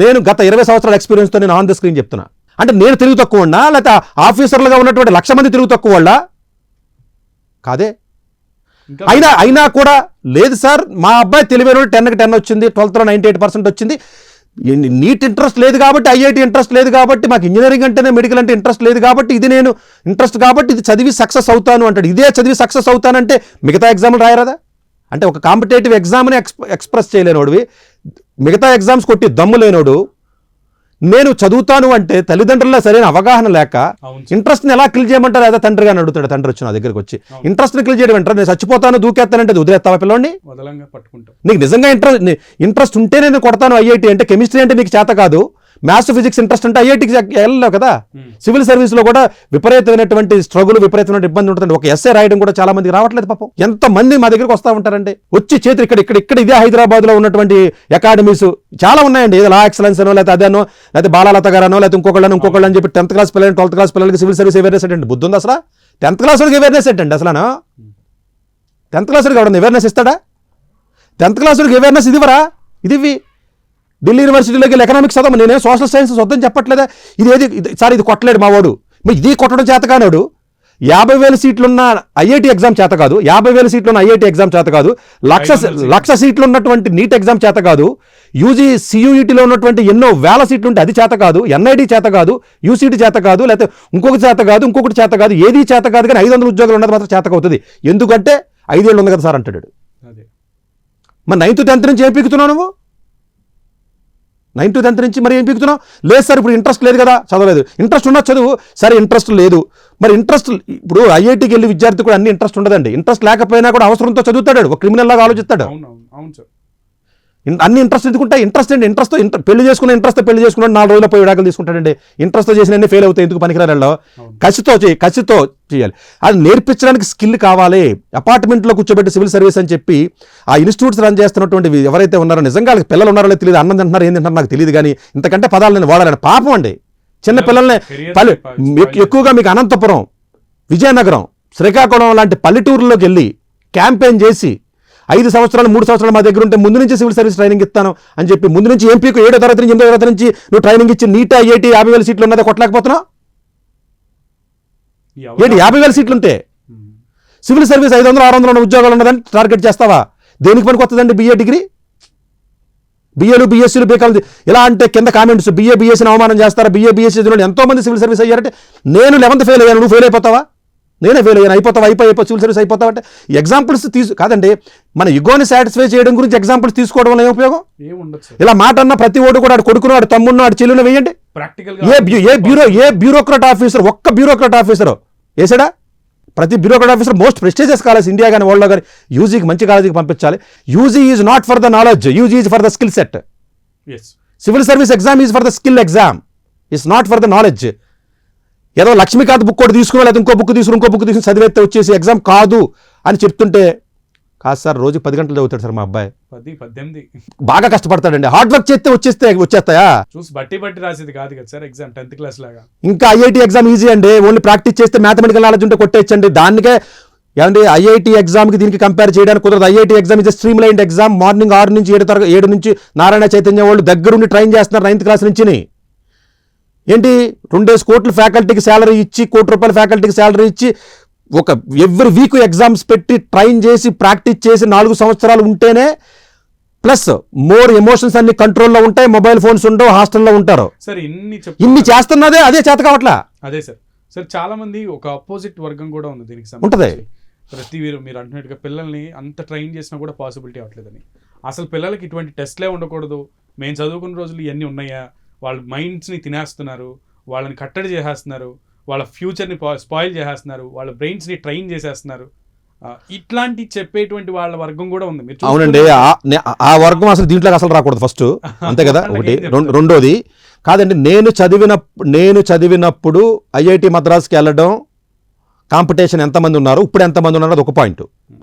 నేను గత 20 సంవత్సరాల ఎక్స్పీరియన్స్తో నేను ఆన్ ద స్క్రీన్ చెప్తున్నా. అంటే నేను తెలుగు తక్కువ ఉన్నా, లేకపోతే ఆఫీసర్లుగా ఉన్నటువంటి 1,00,000 మంది తెలుగు తక్కువ వాళ్ళ కాదే. అయినా కూడా లేదు సార్ మా అబ్బాయి తెలివైన 10కి 10 వచ్చింది, 12th 98% వచ్చింది, నీట్ ఇంట్రెస్ట్ లేదు కాబట్టి, ఐఐటి ఇంట్రెస్ట్ లేదు కాబట్టి, మాకు ఇంజనీరింగ్ అంటేనే మెడికల్ అంటే ఇంట్రెస్ట్ లేదు కాబట్టి, ఇది నేను ఇంట్రెస్ట్ కాబట్టి ఇది చదివి సక్సెస్ అవుతాను అంటాడు. ఇదే చదివి సక్సెస్ అవుతానంటే మిగతా ఎగ్జామ్లు రాయరాదా? అంటే ఒక కాంపిటేటివ్ ఎగ్జామ్ని ఎక్స్ప్రెస్ చేయలేనోడివి, మిగతా ఎగ్జామ్స్ కొట్టి దమ్ము లేనోడు నేను చదువుతాను అంటే తల్లిదండ్రుల సరైన అవగాహన లేక ఇంట్రెస్ట్ని ఎలా క్లియర్ చేయమంటారు? అదే తండ్రిగా అడుగుతాడు. తండ్రి వచ్చి నా దగ్గరికి వచ్చి ఇంట్రెస్ట్ని క్లియర్ చేయడం వెంటనే నేను చచ్చిపోతాను దూకేస్తానంటే వదిలేస్తావా పిల్లోడిని? నీకు నిజంగా ఇంట్రెస్ట్ ఉంటే నేను కొడతాను ఐఐటి అంటే, కెమిస్ట్రీ అంటే నీకు చేత కాదు, మ్యాథ్స్ ఫిజిక్స్ ఇంట్రెస్ట్ అంటే ఐఐటికి వెళ్ళలేవు కదా. సివిల్ సర్వీస్లో కూడా విపరీతమైనటువంటి స్ట్రగుల్, విపరీతమైన ఇబ్బంది ఉంటుంది. ఒక ఎస్ఏ రాయడం కూడా చాలా మందికి రావట్లేదు పాపం. ఎంతమంది మా దగ్గరికి వస్తూ ఉంటారంటే వచ్చి చేతులు ఇక్కడ ఇదే హైదరాబాద్లో ఉన్నటువంటి అకాడమీస్ చాలా ఉన్నాయండి. ఏదో లా ఎక్సలెన్స్ అనో, లేకపోతే అదేనో, లేకపోతే బాలాలత గారనో, లేకపోతే ఇంకొకళ్ళని అని చెప్పి 10th క్లాస్ పిల్లలు 12th క్లాస్ పిల్లలకి సివిల్ సర్వీస్ అవేర్నెస్ ఏంటండి? బుద్ధి ఉంది అసలు? 10th క్లాస్ వాడికి అవేర్నెస్ ఏంటండి అసలు? 10th క్లాస్ వాడికి ఎవడన్నా అవేర్నెస్ ఇస్తాడా? 10th క్లాస్ వాడికి అవేర్నెస్ ఇదివరా? ఇది ఢిల్లీ యూనివర్సిటీలోకి ఎకనామిక్స్ చదవ, నేనే సోషల్ సైన్స్ వద్దని చెప్పట్లేదా? సార్ ఇది కొట్టలేడు మా వాడు, ఇది కొట్టడం చేత కానాడు. 50,000 సీట్లున్న ఐఐటి ఎగ్జామ్ చేత కాదు, 50,000 సీట్లున్న ఐఐటి ఎగ్జామ్ చేత కాదు, 1,00,000 సీట్లు ఉన్నటువంటి నీట్ ఎగ్జామ్ చేత కాదు, యూజీ సియూఈటీలో ఉన్నటువంటి ఎన్నో వేల సీట్లు ఉంటే అది చేత కాదు, ఎన్ఐడి చేత కాదు, యూసీటీ చేత కాదు, లేకపోతే ఇంకొకటి చేత కాదు, ఇంకొకటి చేత కాదు, ఏది చేత కాదు. కానీ 500 ఉద్యోగాలు ఉన్నది మాత్రం చేతకవుతుంది. ఎందుకంటే 5 ఏళ్ళు ఉంది కదా సార్ అంటాడు. మరి 9th 10th నుంచి ఏం పీకుతున్నావు నువ్వు? 9th 10th నుంచి మరి ఏం పీకుతున్నావు? లేదు సార్ ఇప్పుడు ఇంట్రెస్ట్ లేదు కదా, చదవలేదు. ఇంట్రెస్ట్ ఉన్న చదువు, సరే ఇంట్రెస్ట్ లేదు. మరి ఇంట్రెస్ట్ ఇప్పుడు ఐఐటికి వెళ్ళి విద్యార్థి కూడా అన్ని ఇంట్రెస్ట్ ఉండదండి. ఇంట్రెస్ట్ లేకపోయినా కూడా అవసరంతో చదువుతాడు, ఒక క్రిమినల్ లాగా ఆలోచిస్తాడు. అన్ని ఇంట్రెస్ట్ ఎందుకుంటాయి? ఇంట్రెస్ట్ అండి, ఇంట్రెస్ట్తో పెళ్లి చేసుకున్న ఇంట్రెస్ట్తో పెళ్లి చేసుకున్నాడు, 4 రోజుల్లో పోయి విడాకులు తీసుకుంటాడండి. ఇంట్రెస్ట్తో చేసిన అన్ని ఫెయిల్ అవుతాయి, ఎందుకు పనికిరాలో? కసితో చేయాలి. అది నేర్పించడానికి స్కిల్ కావాలి. అపార్ట్మెంట్లో కూర్చోబెట్టి సివిల్ సర్వీస్ అని చెప్పి ఆ ఇన్స్టిట్యూట్స్ రన్ చేస్తున్నటువంటి ఎవరైతే ఉన్నారో, నిజంగా వాళ్ళకి పిల్లలు ఉన్నారో తెలియదు, అన్నం తింటున్నారు ఏం తింటున్నారు నాకు తెలియదు, కానీ ఇంతకంటే పదాలు నేను వాడాలని పాపం అండి. చిన్న పిల్లల్ని ఎక్కువగా మీకు అనంతపురం, విజయనగరం, శ్రీకాకుళం లాంటి పల్లెటూరులోకి వెళ్ళి క్యాంపెయిన్ చేసి 5 సంవత్సరాలు 3 సంవత్సరాలు మా దగ్గర ఉంటే ముందు నుంచి సివిల్ సర్వీస్ ట్రైనింగ్ ఇస్తాను అని చెప్పి ముందు నుంచి ఎంపీకు 7వ తరగతి నుంచి 8వ తరగతి నుంచి నువ్వు ట్రైనింగ్ ఇచ్చి నీట్ ఐఐటి 50,000 సీట్లు ఉన్నదే కొట్టలేకపోతున్నావు. ఏంటి 50,000 సీట్లు ఉంటే సివిల్ సర్వీస్ 500-600 ఉన్న ఉద్యోగాలు ఉన్నదని టార్గెట్ చేస్తావా? దేనికి పనికి వస్తుందండి BA డిగ్రీ? BAలు BSCలు బీకాలు ఇలా అంటే కింద కామెంట్స్ BA BSCని అవమానం చేస్తారా? BA BSC ఎంతో మంది సివిల్ సర్వీస్ అయ్యారంటే నేను 11th ఫెయిల్ అయ్యాను, నువ్వు ఫెయిల్ అయిపోతావా? నేనే ఫెయిల్ అయ్యాను, అయిపోతావు సివిల్ సర్వీస్ అయిపోతావు అంటే ఎగ్జాంపుల్స్ కాదండి, మన ఇగోని సాటిస్ఫై చేయడం గురించి ఎగ్జాంపుల్స్ తీసుకోవడం వల్ల ఏం ఉపయోగం? ఇలా మాట అన్న ప్రతి ఓడు కూడా ఆడు కొడుకును ఆడు తమ్ముడు ఆడు చెల్లును వేయండి. ఏ బ్యూరోక్రాట్ ఆఫీసర్ ఒక్క బ్యూరోక్రాట్ ఆఫీసర్ వేసాడా? ప్రతి bureaucrat officer most prestigious college India కానీ వరల్డ్లో కానీ యూజీకి మంచి కాలేజీకి పంపించాలి. UG is not for the knowledge, UG is for the skill set. Civil service exam is for the skill exam, it's not for the knowledge. ఏదో Lakshmikanth book ఒకటి తీసుకున్నా లేదా ఇంకో బుక్ తీసుకుని చదివేస్తే వచ్చేసి ఎగ్జామ్ కాదు అని చెప్తుంటే, కాదు సార్ రోజు 10 గంటలు చదువుతాడు సార్ మా అబ్బాయి, 18 బాగా కష్టపడతాడండి, హార్డ్ వర్క్ చేస్తే వచ్చేస్తాయా? చూసి బట్టి రాసేది కాదు కదా సార్ ఎగ్జామ్ 10th క్లాస్ లాగా. ఇంకా ఐఐటి ఎగ్జామ్ ఈజీ అండి, ఓన్లీ ప్రాక్టీస్ చేస్తే మ్యాథమెటికల్ నాలెడ్జ్ ఉంటే కొట్టేయచ్చండి. దానికే ఏమండి ఐఐటి ఎగ్జామ్కి దీనికి కంపేర్ చేయడానికి కుదరదు. IIT exam is stream line exam. Morning 6 నుంచి 7 నుంచి నారాయణ చైతన్య వాళ్ళు దగ్గరుండి ట్రైన్ చేస్తున్నారు 9th క్లాస్ నుంచి. ఏంటి 2 కోట్ల ఫ్యాకల్టీకి శాలరీ ఇచ్చి, ₹1 కోటి ఫ్యాకల్టీకి శాలరీ ఇచ్చి ఒక ఎవ్రీ వీక్ ఎగ్జామ్స్ పెట్టి ట్రైన్ చేసి ప్రాక్టీస్ చేసి 4 సంవత్సరాలు ఉంటేనే ప్లస్ మోర్ ఎమోషన్స్ అన్ని కంట్రోల్లో ఉంటాయి, మొబైల్ ఫోన్స్ ఉండవు, హాస్టల్లో ఉంటారు. సార్ ఇన్ని చేస్తున్నదే అదే చేత కావట్లా. అదే సార్ చాలా మంది ఒక అపోజిట్ వర్గం కూడా ఉంది దీనికి ఉంటది. ప్రతి మీరు అంటున్నట్టుగా పిల్లల్ని అంత ట్రైన్ చేసినా కూడా పాసిబిలిటీ అవ్వట్లేదని. అసలు పిల్లలకి ఇటువంటి టెస్ట్లే ఉండకూడదు, మేము చదువుకున్న రోజులు ఇవన్నీ ఉన్నాయా, వాళ్ళ మైండ్స్ని తినేస్తున్నారు, వాళ్ళని కట్టడి చేసేస్తున్నారు, వాళ్ళ ఫ్యూచర్ని స్పాయిల్ చేసేస్తున్నారు, వాళ్ళ బ్రెయిన్స్ని ట్రైన్ చేసేస్తున్నారు, ఇట్లాంటి చెప్పేటువంటి వాళ్ళ వర్గం కూడా ఉంది. మీరు అవునండి, ఆ వర్గం అసలు దీంట్లోకి అసలు రాకూడదు ఫస్ట్, అంతే కదా ఒకటి. రెండోది కాదండి, నేను చదివినప్పుడు ఐఐటి మద్రాస్కి వెళ్ళడం కాంపిటీషన్ ఎంతమంది ఉన్నారు, ఇప్పుడు ఎంతమంది ఉన్నారు, అది ఒక పాయింట్.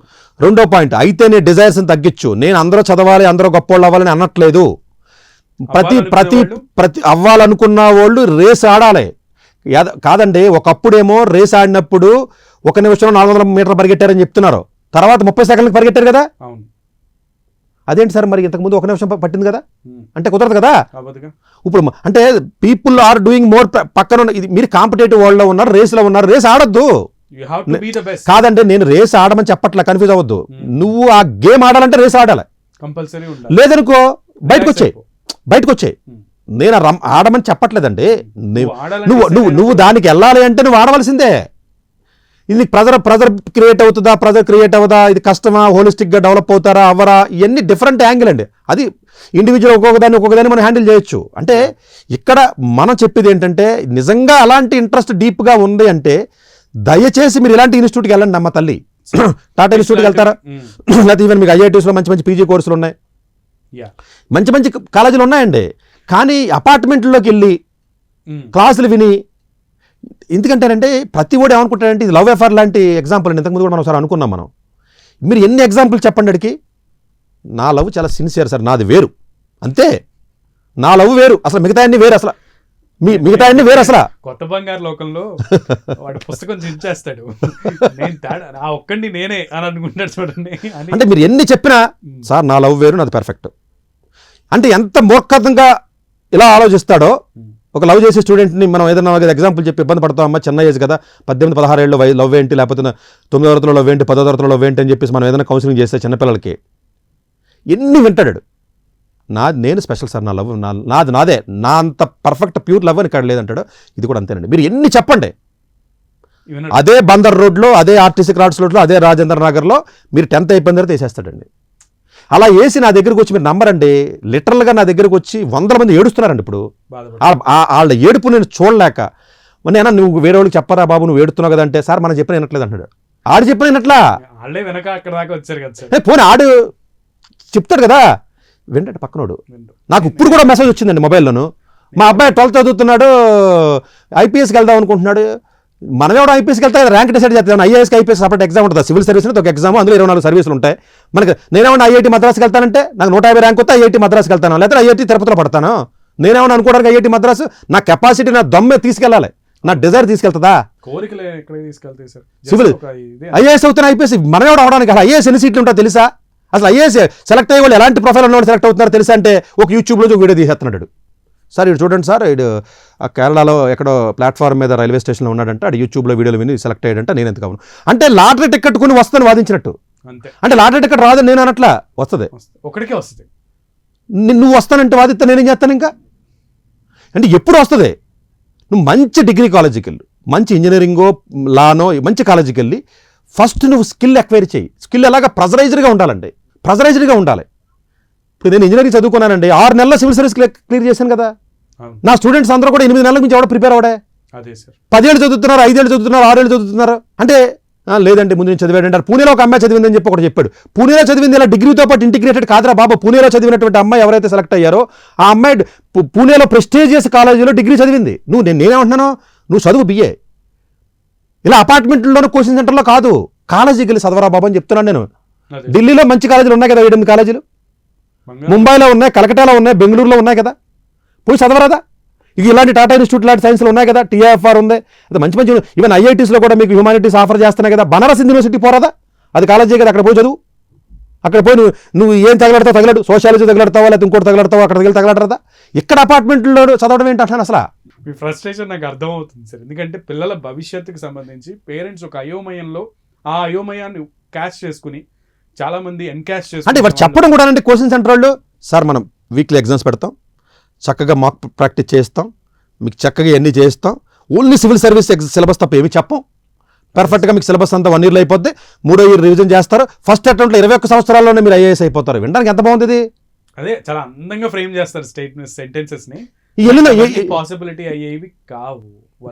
రెండో పాయింట్, అయితే నీ డిజైర్స్ని తగ్గించు. నేను అందరూ చదవాలి, అందరూ గొప్పవాళ్ళు అవ్వాలని అనట్లేదు. ప్రతి అవ్వాలనుకున్న వాళ్ళు రేస్ ఆడాలి కాదండి. ఒకప్పుడేమో రేస్ ఆడినప్పుడు 1 నిమిషంలో 400 మీటర్లు పరిగెట్టారని చెప్తున్నారు, తర్వాత 30 సెకండ్లకు పరిగెట్టారు కదా. అదేంటి సార్ మరి ఇంతకుముందు 1 నిమిషం పట్టింది కదా అంటే కుదరదు కదా. ఇప్పుడు అంటే పీపుల్ ఆర్ డూయింగ్ మోర్. పక్కన ఇది మీరు కాంపిటేటివ్ వరల్డ్ లో ఉన్నారు, రేస్లో ఉన్నారు, రేస్ ఆడొద్దు కాదండి. నేను రేస్ ఆడమని చెప్పట్లా, కన్ఫ్యూజ్ అవ్వద్దు. నువ్వు ఆ గేమ్ ఆడాలంటే రేస్ ఆడాలి, లేదనుకో బయటకు వచ్చాయి. నేను ఆడమని చెప్పట్లేదండి. నువ్వు దానికి వెళ్ళాలి అంటే నువ్వు ఆడవలసిందే. ఇది ప్రెజర్ క్రియేట్ అవుతుందా, ప్రెజర్ క్రియేట్ అవ్వదా, ఇది కష్టమా, హోలిస్టిక్గా డెవలప్ అవుతారా అవ్వరా, ఇవన్నీ డిఫరెంట్ యాంగిల్ అండి. అది ఇండివిజువల్ ఒక్కొక్కదాన్ని మనం హ్యాండిల్ చేయొచ్చు. అంటే ఇక్కడ మనం చెప్పేది ఏంటంటే నిజంగా అలాంటి ఇంట్రెస్ట్ డీప్గా ఉంది అంటే దయచేసి మీరు ఇలాంటి ఇన్స్టిట్యూట్కి వెళ్ళండి. అమ్మ తల్లి, టాటా ఇన్స్టిట్యూట్కి వెళ్తారా, లేకపోతే ఈవెన్ మీకు ఐఐటీస్లో మంచి పీజీ కోర్సులు ఉన్నాయి, మంచి కాలేజీలు ఉన్నాయండి. కానీ అపార్ట్మెంట్లోకి వెళ్ళి క్లాసులు విని, ఎందుకంటేనంటే ప్రతి ఓడు ఏమనుకుంటాడంటే ఇది లవ్ అఫేర్ లాంటి ఎగ్జాంపుల్ అండి. ఇంతకుముందు కూడా మనం ఒకసారి అనుకున్నాం మనం. మీరు ఎన్ని ఎగ్జాంపుల్ చెప్పండి అడికి. నా లవ్ చాలా సిన్సియర్ సార్, నాది వేరు, అంతే. నా లవ్ వేరు, అసలు మిగతా అన్ని వేరు, అసలు మిగతా అన్ని వేరు. అసలు కొత్త బంగారు లోకంలో వాడు పుస్తకం చించేస్తాడు, నేను ఆ ఒక్కడిని నేనే అని అనుకుంటాడు చూడండి. అంటే మీరు ఎన్ని చెప్పినా సార్ నా లవ్ వేరు, నాది పర్ఫెక్ట్ అంటే ఎంత మూర్ఖంగా ఇలా ఆలోచిస్తాడో. ఒక లవ్ చేసే స్టూడెంట్ని మనం ఏదైనా ఎగ్జాంపుల్ చెప్పి ఇబ్బంది పడతామమ్మా, చిన్న ఏజ్ కదా, 18-16 ఏళ్ళు లవ్ ఏంటి, లేకపోతే 9వ తరగతిలో లవ్ ఏంటి, 10వ తరగతిలో లవ్ ఏంటి అని చెప్పేసి మనం ఏదైనా కౌన్సిలింగ్ చేస్తే చిన్నపిల్లలకి ఎన్ని వింటాడు. నేను స్పెషల్ సార్, నా లవ్ నాదే, నా అంత పర్ఫెక్ట్ ప్యూర్ లవ్ అని ఇక్కడ లేదంటాడు. ఇది కూడా అంతేనండి. మీరు ఎన్ని చెప్పండి, అదే బందర్ రోడ్లో, అదే ఆర్టీసీ క్రాడ్స్ రోడ్లో, అదే రాజేంద్ర నగర్లో మీరు 10th అయిపోయిన తర్వాత వేసేస్తాడండి. అలా వేసి నా దగ్గరకు వచ్చి మీరు నమ్మరండి, లిటరల్గా నా దగ్గరకు వచ్చి 100 మంది ఏడుస్తున్నారండి. ఇప్పుడు వాళ్ళ ఏడుపు నేను చూడలేక, నేనా నువ్వు వేరే వాళ్ళకి చెప్పరా బాబు, నువ్వు ఏడుతున్నావు కదా అంటే, సార్ మనం చెప్పిన వినట్లేదు అంటాడు. ఆడు చెప్పిన వినట్లా, పోనీ ఆడు చెప్తాడు కదా, వింటాడు పక్కనోడు. నాకు ఇప్పుడు కూడా మెసేజ్ వచ్చిందండి మొబైల్లోను, మా అబ్బాయి 12th చదువుతున్నాడు, ఐపీఎస్కి వెళ్దాం అనుకుంటున్నాడు. మనం ఎవడో ఐపీఎస్కి వెళ్తే ర్యాంక్ డిసైడ్ చేస్తాను. ఐఏఎస్కి ఐపీఎస్ సపరేట్ ఎగ్జామ్ ఉంటుంది, సివిల్ సర్వీస్ ఒక ఎగ్జామ్, అందులో 24 సర్వీసులు ఉంటాయి. మనకి నేనేమన్నా ఐఐటి మద్రాస్కి వెళ్తానంటే నాకు 150 ర్యాంక్ వస్తే ఐఐటి మద్రాస్కి వెళ్తాను, లేకపోతే ఐఐటి తిరుపతిలో పడతాను. నేనేమన్నా అనుకోవడానికి ఐఐటి మద్రాసు నా కెపాసిటీ, నా దమ్మే తీసుకెళ్ళాలి. నా డిజైర్ తీసుకెళ్తుందా? కోరికలు ఎక్కడికి తీసుకెళ్తాయి సార్? సివిల్ ఐఏఎస్ అవుతున్నా ఐపీఎస్ మనం ఎవరు అవడానికి అసలు ఐఏఎస్ ఎన్ని సీట్లు ఉంటాయో తెలుసా? అసలు ఐఏఎస్ సెలెక్ట్ అయ్యే వాళ్ళు ఎలాంటి ప్రొఫైల్ ఉన్నవాళ్ళు సెలెక్ట్ అవుతున్నారో తెలుసా అంటే ఒక యూట్యూబ్లో ఒక వీడియో తీసేస్తున్నాడు. సార్ ఇటు చూడండి సార్, ఇటు కేరళలో ఎక్కడో ప్లాట్ఫామ్ మీద రైల్వే స్టేషన్లో ఉన్నాడంటే అటు యూట్యూబ్లో వీడియోలు విని సెలెక్ట్ అయ్యాడంటే నేను ఎంత కావును అంటే లాటరీ టికెట్ కొని వస్తుందని వాదించినట్టు. అంటే లాటరీ టికెట్ రాదని నేను అనట్లా, వస్తుంది, ఒకటికే వస్తుంది. నువ్వు వస్తానంటే వాదిస్తా నేనేం చేస్తాను ఇంకా అంటే ఎప్పుడు వస్తుంది? నువ్వు మంచి డిగ్రీ కాలేజీకి వెళ్ళు, మంచి ఇంజనీరింగో లానో మంచి కాలేజీకి వెళ్ళి ఫస్ట్ నువ్వు స్కిల్ ఎక్వైర్ చేయి. స్కిల్ ఎలాగా ప్రెజరైజ్డ్గా ఉండాలండి, ప్రెజరైజ్డ్గా ఉండాలి. ఇప్పుడు నేను ఇంజనీరింగ్ చదువుకున్నానండి, 6 నెలల సివిల్ సర్వీస్ క్లియర్ చేశాను కదా. నా స్టూడెంట్స్ అందరూ కూడా 8 నెలల నుంచి ఎవడో ప్రిపేర్ అవడే. 10 ఏళ్ళు చదువుతున్నారు, 5 ఏళ్ళు చదువుతున్నారు, 6 ఏళ్ళు చదువుతున్నారు. అంటే లేదంటే ముందు నుంచి చదివాడు అంటారు. పూణేలో ఒక అమ్మాయి చదివిందని చెప్పి ఒకటి చెప్పాడు. పూణేలో చదివింది ఇలా డిగ్రీతో పాటు ఇంటిగ్రేటెడ్ కాదురా బాబా. పూణేలో చదివినటువంటి అమ్మాయి ఎవరైతే సెలెక్ట్ అయ్యారో ఆ అమ్మాయి పూణేలో ప్రెస్టీజియస్ కాలేజీలో డిగ్రీ చదివింది. నేనేమంటున్నాను, నువ్వు చదువు బిఏ, ఇలా అపార్ట్మెంట్లోనూ కోచింగ్ సెంటర్లో కాదు, కాలేజీకి వెళ్ళి చదవరా బాబా అని చెప్తున్నాను నేను. ఢిల్లీలో మంచి కాలేజీలు ఉన్నాయి కదా, 7 కాలేజీలు, ముంబైలో ఉన్నాయి, కలకటాలో ఉన్నాయి, బెంగళూరులో ఉన్నాయి కదా, పోయి చదవరాదా? ఇక ఇలాంటి టాటా ఇన్స్టిట్యూట్ లాంటి సైన్స్లో ఉన్నాయి కదా, టీఐఎఫ్ఆర్ ఉంది, అది మంచి మంచి ఈవెన్ ఐఐటీస్లో కూడా మీకు హ్యూమానిటీస్ ఆఫర్ చేస్తున్నాయి కదా. బనారస్ యూనివర్సిటీ పోరాదా? అది కాలేజీ కదా, అక్కడ పోయి చదువు. అక్కడ పోయి నువ్వు ఏం తగలడతావు తగలడు, సోషాలజీ తగలడతావా లేకపోతే ఇంకోటి తగలడతావా, అక్కడికి వెళ్ళి తగలడరా? ఇక్కడ అపార్ట్మెంట్లో చదవడం ఏంటి అంటాను అసలు. మీ ఫ్రస్ట్రేషన్ నాకు అర్థమవుతుంది సార్. ఎందుకంటే పిల్లల భవిష్యత్తుకు సంబంధించి పేరెంట్స్ ఒక అయోమయంలో ఆ అయోమయాన్ని క్యాచ్ చేసుకుని చాలా మంది ఎన్కాష్ చేసుకుని అంటే ఇవాళ చెప్పడం కూడా అంటే కోచింగ్ సెంటర్ వాళ్ళు సార్ మనం వీక్లీ ఎగ్జామ్స్ పెడతాం, చక్కగా మాక్ ప్రాక్టీస్ చేస్తాం, మీకు చక్కగా ఇవన్నీ చేస్తాం, ఓన్లీ సివిల్ సర్వీస్ సిలబస్ తప్ప ఏమి చెప్పం, పర్ఫెక్ట్గా మీకు సిలబస్ అంతా 1 ఇయర్లో అయిపోద్ది, 3వ ఇయర్ రివిజన్ చేస్తారు, ఫస్ట్ అటెంప్ట్లో 21 సంవత్సరాల్లోనే మీరు ఐఏఎస్ అయిపోతారు. వినడానికి ఎంత బాగుంది ఇది. అదే చాలా అందంగా ఫ్రేమ్ చేస్తారు సెంటెన్సెస్ ని. పాసిబిలిటీ అయ్యేవి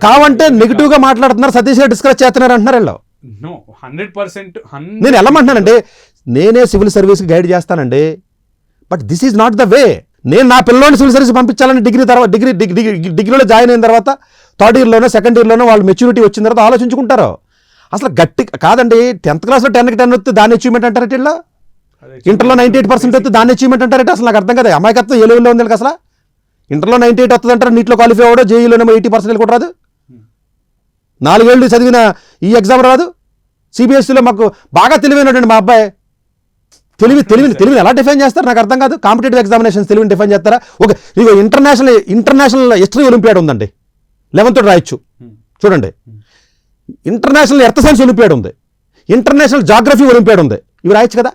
కావంటే నెగిటివ్ గా మాట్లాడుతున్నారు, సతీష్ గారు డిస్కస్ చేస్తున్నారు అంటున్నారు వీళ్ళు. నో 100%. నేను వెళ్ళమంటున్నానండి, నేనే సివిల్ సర్వీస్కి గైడ్ చేస్తానండి, but this is not the way. నేను నా పిల్లల్ని సివిల్ సర్వీస్ పంపించాలని డిగ్రీలో జాయిన్ అయిన తర్వాత 3rd ఇయర్లోనో 2nd ఇయర్లోనో వాళ్ళు మెచ్యూరిటీ వచ్చిన తర్వాత ఆలోచించుకుంటారు. అసలు గట్టి కాదండి, 10th క్లాస్లో 10కి 10 వస్తే దాన్ని అచీవ్మెంట్ అంటారట, ఇట్లా ఇంటర్లో 98% వస్తే దాన్ని అచీవ్మెంట్ అంటారట. అసలు నాకు అర్థం కదా, అమాయకత్వం ఏ లెవెల్లో ఉంది అసలు. ఇంటర్లో 98 వస్తుంది అంటారు, నీట్లో క్వాలిఫై అవ్వడం, జేఈలోనేమో 80% కూడా రాదు, 4 ఏళ్ళు చదివిన ఈ ఎగ్జామ్ రాదు. సిబిఎస్ఈలో మాకు బాగా తెలివైనటువంటి మా అబ్బాయి తెలివిని ఎలా డిఫైన్ చేస్తారు నాకు అర్థం కాదు. కాంపిటేటివ్ ఎగ్జామినేషన్స్ తెలివిని డిఫైన్ చేస్తారా? ఒక ఇక ఇంటర్నేషనల్ హిస్టరీ ఒలింపియాడ్ ఉందండి, 11th రాయొచ్చు చూడండి. ఇంటర్నేషనల్ ఎర్త్ సైన్స్ ఒలింపియాడ్ ఉంది, ఇంటర్నేషనల్ జాగ్రఫీ ఒలింపియాడ్ ఉంది, ఇవి రాయొచ్చు కదా.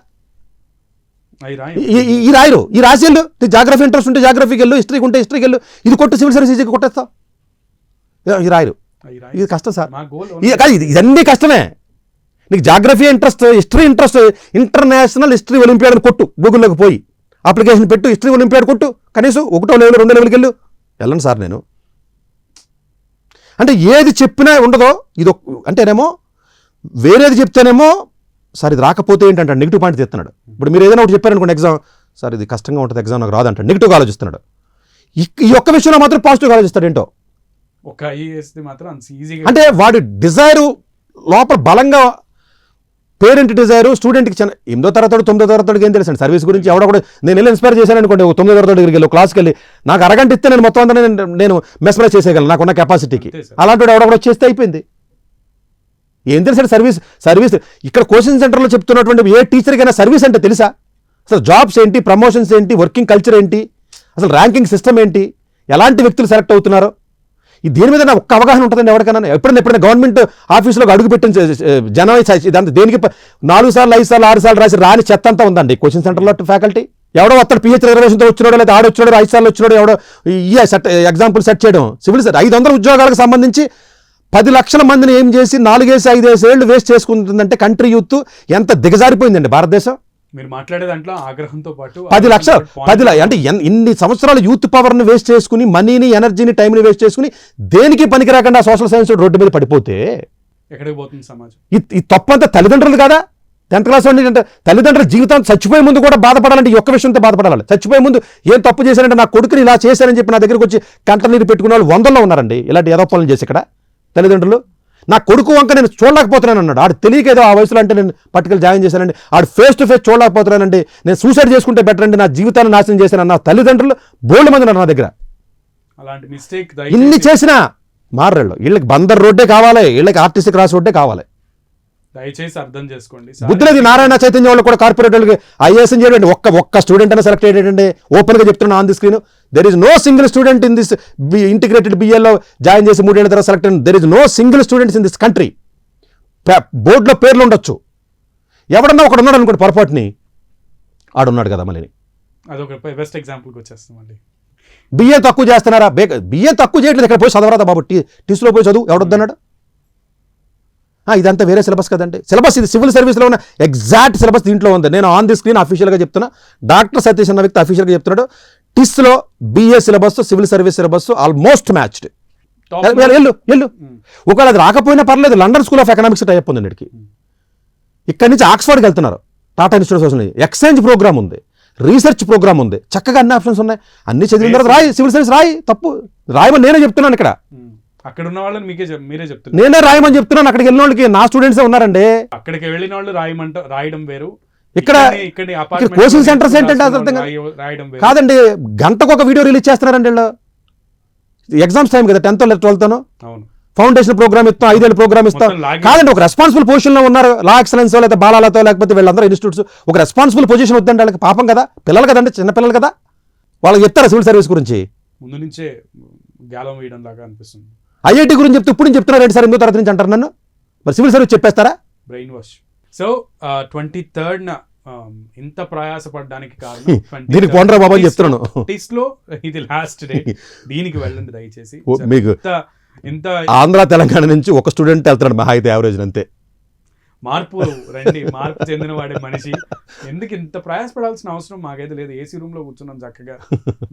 ఈ రాయరు, ఈ రాసి వెళ్ళు. జాగ్రఫీ ఇంట్రెస్ట్ ఉంటే జాగ్రఫీకి వెళ్ళు, హిస్టరీకి ఉంటే హిస్టరీకి వెళ్ళు, ఇది కొట్టు సివిల్ సర్వీస్ ఈజీగా కొట్టేస్తావు. ఇది రాయరు, ఇది కష్టం సార్, ఇదన్నీ కష్టమే. నీకు geography interest, history interest, international history olympiad అని కొట్టు, గూగుల్లోకి పోయి అప్లికేషన్ పెట్టు, హిస్టరీ ఒలింపియాడ్ కొట్టు, కనీసం 1వ లెవెల్ 2వ లెవెల్కి వెళ్ళు. వెళ్ళండి సార్ నేను అంటే ఏది చెప్పినా ఉండదో ఇది అంటేనేమో, వేరేది చెప్తేనేమో సార్ ఇది రాకపోతే ఏంటంటే నెగిటివ్ పాయింట్ తెస్తున్నాడు. ఇప్పుడు మీరు ఏదైనా ఒకటి చెప్పారనుకోండి ఎగ్జామ్, సార్ ఇది కష్టంగా ఉంటుంది ఎగ్జామ్ నాకు రాదంటాడు, నెగిటివ్గా ఆలోచిస్తున్నాడు. ఈ ఒక్క విషయంలో మాత్రం పాజిటివ్గా ఆలోచిస్తాడు ఏంటో. అంటే వాడి డిజైరు లోపల బలంగా, పేరెంట్ డిజైరు స్టూడెంట్కి 8వ తరగతి 9వ తరగతికి ఏం తెలుసండి సర్వీస్ గురించి. ఎవడో కూడా నేను వెళ్ళి ఇన్స్పైర్ చేశాను అనుకోండి, 9వ తరగతి దగ్గరికి వెళ్ళి క్లాస్కి వెళ్ళి నాకు అరగంట ఇస్తే నేను మొత్తం అంతా నేను మెస్మరైజ్ చేసేయగలను నాకున్న కెపాసిటీకి. అలాంటి ఎవడో చేస్తే అయిపోయింది. ఏం తెలుసండి సర్వీస్ ఇక్కడ కోచింగ్ సెంటర్లో చెప్తున్నటువంటి ఏ టీచర్కైనా సర్వీస్ అంటే తెలుసా? అసలు జాబ్స్ ఏంటి, ప్రమోషన్స్ ఏంటి, వర్కింగ్ కల్చర్ ఏంటి, అసలు ర్యాంకింగ్ సిస్టమ్ ఏంటి, ఎలాంటి వ్యక్తులు సెలెక్ట్ అవుతున్నారో దీని మీద ఒక్క అవగాహన ఉంటుందండి ఎవరికైనా. ఎప్పుడైనా గవర్నమెంట్ ఆఫీసులో అడుగు పెట్టిన జనం ఇదంతా దేనికి 4 సార్లు 5 సార్లు 6 సార్లు రాసి రాని చెత్త అంతా ఉందండి కోచింగ్ సెంటర్లో. ఫ్యాకల్టీ ఎవడో వస్తాడు పిహెచ్ రిజర్వేషన్తో వచ్చినాడో లేదా ఆడొచ్చినాడో 5 సార్లు వచ్చినాడో ఎవడో ఎగ్జాంపుల్ సెట్ చేయడం. సివిల్ 500 ఉద్యోగాలకు సంబంధింంచి 10 లక్షల మందిని ఏం చేసి 4-5 ఏళ్ళు వేస్ట్ చేసుకుంటుందంటే కంట్రీ యూత్ ఎంత దిగజారిపోయిందండి భారతదేశం. మీరు మాట్లాడే దాంట్లో ఆగ్రహంతో పాటు 10 లక్షలు అంటే ఇన్ని సంవత్సరాలు యూత్ పవర్ని వేస్ట్ చేసుకుని, మనీని, ఎనర్జీని, టైంని వేస్ట్ చేసుకుని దేనికి పనికి రాకుండా సోషల్ సైన్స్ రోడ్డు మీద పడిపోతే ఎక్కడికి పోతుంది సమాజం? ఈ తప్పంతా తల్లిదండ్రులు కదా. 10th క్లాస్ అంటే తల్లిదండ్రుల జీవితాన్ని చచ్చిపోయే ముందు కూడా బాధపడాలంటే ఈ ఒక్క విషయంతో బాధపడాలి. చచ్చిపోయే ముందు ఏం తప్పు చేశానంటే నా కొడుకుని ఇలా చేశానని చెప్పి నా దగ్గరికి వచ్చి కంట నీరు పెట్టుకునే వాళ్ళు 100లో ఉన్నారండి ఇలాంటి ఎదపలను చేసి. ఇక్కడ తల్లిదండ్రులు నా కొడుకు వంక నేను చూడలేకపోతున్నాను అన్నాడు. ఆడు తెలియక ఏదో ఆ వయసులో అంటే నేను పట్టుకెళ్ళి జాయిన్ చేశానండి, ఆడు ఫేస్ టు ఫేస్ చూడలేకపోతున్నానండి, నేను సూసైడ్ చేసుకుంటే బెటర్ అండి, నా జీవితాన్ని నాశనం చేశాను అన్న తల్లిదండ్రులు బోల్డ్ మంది ఉన్నారు నా దగ్గర. అలాంటి మిస్టేక్ ఇన్ని చేసినా మారళ్ళు వీళ్ళకి బందర్ రోడ్డే కావాలి, వీళ్ళకి ఆర్టీసీ క్రాస్ రోడ్డే కావాలి. దయచేసి అర్థం చేసుకోండి. బుద్ధి లేదు. నారాయణ చైతన్య వాళ్ళు కూడా కార్పొరేట్ వాళ్ళకి ఐఏఎస్ చేయడండి. ఒక్క స్టూడెంట్ అయినా సెలెక్ట్ అయ్యేటండి. ఓపెన్గా చెప్తున్నాను on the screen, there is no single student in this integrated బిఏలో జాయిన్ చేసి 3 ఏళ్ళ తర్వాత సెలెక్ట్ అయిన there is no single students in this country. బోర్డులో పేర్లు ఉండొచ్చు, ఎవడన్నా ఒకడు ఉన్నాడు అనుకోండి పొరపాటుని, ఆడున్నాడు కదా మళ్ళీ. అదొక బెస్ట్ ఎగ్జాంపుల్కి వచ్చేస్తామండి. బిఏ తక్కువ చేస్తున్నారా? బిఏ తక్కువ చేయట్లేదు, ఇక్కడ పోయి చదవరాదా బాబు, టీస్లో పోయి చదువు, ఎవడొద్దన్నాడు? ఇదంతా వేరే సిలబస్ కదండి. సిలబస్ ఇది సివిల్ సర్వీస్లో ఉన్న ఎగ్జాక్ట్ సిలబస్ దీంట్లో ఉంది. నేను ఆన్ ది స్క్రీన్ అఫీషియల్గా చెప్తున్నా, డాక్టర్ సతీష్ అన్న వ్యక్తి అఫీషియల్గా చెప్తున్నాడు, టిస్లో BA syllabus civil service syllabus almost matched. వెళ్ళు. ఒకవేళ అది రాకపోయినా పర్లేదు, London School of Economics type ఉంది అన్నిటికీ. ఇక్కడి నుంచి ఆక్స్ఫర్డ్కి వెళ్తున్నారు, Tata institute of exchange program ఉంది, రీసెర్చ్ ప్రోగ్రామ్ ఉంది, చక్కగా అన్ని ఆప్షన్స్ ఉన్నాయి. అన్ని చదివిన తర్వాత రాయి, సివిల్ సర్వీస్ రాయి, తప్పు రాయమని నేనే చెప్తున్నాను. ఇక్కడ అక్కడ ఉన్న వాళ్ళని మీరే చెప్తున్నారు, నేనే రాయమని చెప్తున్నాను. అక్కడికి వెళ్ళిన వాళ్ళకి నా స్టూడెంట్స్ ఉన్నారండి. అక్కడికి వెళ్ళిన వాళ్ళు రాయడం వేరు, ఇక్కడ కోచింగ్ సెంటర్స్ ఏంటంటే రాయడం వేరు కాదండి. గంటకు ఒక వీడియో రిలీజ్ చేస్తున్నారండి వీళ్ళు. ఎగ్జామ్స్ టైం కదా, 10th 12th. అవును, ఫౌండేషన్ ప్రోగ్రామ్ ఇస్తాం, 5 ఏళ్ళ ప్రోగ్రామ్ ఇస్తాం. కాదండి, ఒక రెస్పాన్సిబుల్ పొజిషన్లో ఉన్నారు, లా ఎక్సలెన్స్ లేకపోతే బాలాలతో లేకపోతే వీళ్ళందరూ ఇన్స్టిట్యూట్స్, ఒక రెస్పాన్సిబుల్ పొజిషన్ వద్దండి వాళ్ళకి. పాపం కదా, పిల్లలు కదండి, చిన్న పిల్లలు కదా, వాళ్ళకి చెప్తారా సివిల్ సర్వీస్ గురించి? ముందు నుంచే గ్యాలం వేయడం లాగా అనిపిస్తుంది. ఐఐటీ గురించి చెప్తే ఇప్పుడు నేను చెప్తున్నారు ఏంటి సార్, 8వ తరగతి నుంచి అంటారు నన్ను, మరి సివిల్ సర్వీస్ చెప్పేస్తారా? Brain wash. సో 23rd ఇంత ప్రయాసపడడానికి కారణం దీనికి పోండ్రా బాబు అని చెప్తున్నాను. లో ఇది లాస్ట్ డే, దీనికి వెళ్ళండి దయచేసి. మీకు ఇంత ఆంధ్ర తెలంగాణ నుంచి ఒక స్టూడెంట్ వెళ్తున్నాడు మహా అయితే యావరేజ్ అంతే. మార్పు చెందిన వాడే మనిషి, ఎందుకు ఇంత ప్రయాసపడాల్సిన అవసరం మాకైతే లేదు. ఏసీ రూమ్ లో కూర్చున్నాం చక్కగా,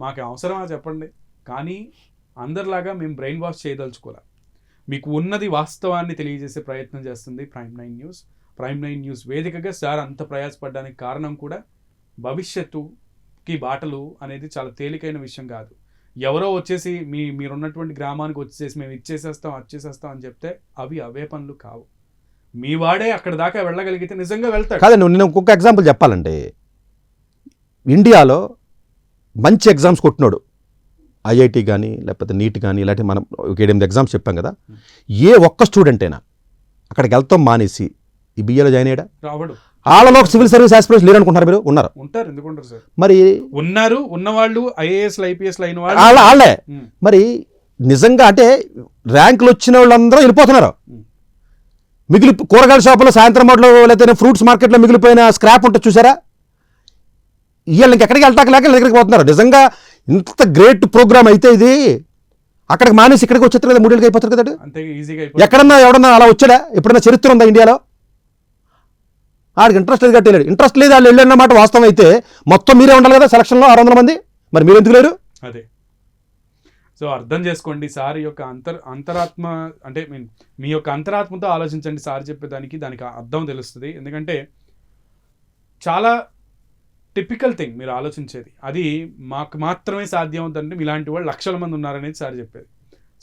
మాకు అవసరమా చెప్పండి. కానీ అందరిలాగా మేము బ్రెయిన్ వాష్ చేయదలుచుకోలే. మీకు ఉన్నది వాస్తవాన్ని తెలియజేసే ప్రయత్నం చేస్తుంది ప్రైమ్ 9 న్యూస్. ప్రైమ్ 9 న్యూస్ వేదికగా సార్ అంత ప్రయాసపడడానికి కారణం కూడా భవిష్యత్తుకి బాటలు అనేది చాలా తేలికైన విషయం కాదు. ఎవరో వచ్చేసి మీరున్నటువంటి గ్రామానికి వచ్చేసి మేము ఇచ్చేసేస్తాం అని చెప్తే అవే పనులు కావు. మీ వాడే అక్కడ దాకా వెళ్ళగలిగితే నిజంగా వెళ్తాడు. కాదండి, నేను ఇంకొక ఎగ్జాంపుల్ చెప్పాలంటే, ఇండియాలో మంచి ఎగ్జామ్స్ కొట్టినాడు, ఐఐటి కానీ లేకపోతే నీట్ కానీ ఇలాంటి మనం 7-8 ఎగ్జామ్స్ చెప్పాం కదా, ఏ ఒక్క స్టూడెంట్ అయినా అక్కడికి వెళ్తాం మానేసి ఈ బిఏలో జాయిన్ అయ్యాడా? రావడు. వాళ్ళలో సివిల్ సర్వీస్ ఆస్పిరెంట్స్ లేరు అనుకుంటారు మీరు? ఉంటారు. ఎందుకు ఉండరు సార్? మరి ఉన్నవాళ్ళు ఐఏఎస్ ఐపీఎస్ అయిన వాళ్ళే. మరి నిజంగా అంటే ర్యాంకులు వచ్చిన వాళ్ళందరూ వెళ్ళిపోతున్నారు. కూరగాయల షాపులో సాయంత్రం మాటలో లేకపోతే ఫ్రూట్స్ మార్కెట్లో మిగిలిపోయిన స్క్రాప్ ఉంటుంది చూసారా, వీళ్ళకి ఎక్కడికి వెళ్ళటాక లేక దగ్గరికి పోతున్నారు. నిజంగా ఇంత గ్రేట్ ప్రోగ్రామ్ అయితే ఇది అక్కడికి మానేసి ఇక్కడికి వచ్చేస్తారు కదా, 3 ఏళ్ళకి అయిపోతారు కదా. ఎక్కడన్నా ఎవడన్నా అలా వచ్చాడా? ఎప్పుడన్నా చరిత్ర ఉందా ఇండియాలో? ఆడికి ఇంట్రెస్ట్ లేదు కట్టేలాడు. ఇంట్రెస్ట్ లేదు వాళ్ళు వెళ్ళినమాట వాస్తవం అయితే మొత్తం మీరే ఉండాలి కదా సెలక్షన్లో 600 మంది, మరి మీరు ఎందుకు లేరు? అదే. సో అర్థం చేసుకోండి సార్ యొక్క అంతరాత్మ, అంటే మీ యొక్క అంతరాత్మతో ఆలోచించండి సార్ చెప్పేదానికి, దానికి అర్థం తెలుస్తుంది. ఎందుకంటే చాలా టిపికల్ థింగ్ మీరు ఆలోచించేది, అది మాకు మాత్రమే సాధ్యం అవుతుందంటే ఇలాంటి వాళ్ళు లక్షల మంది ఉన్నారనేది సార్ చెప్పేది.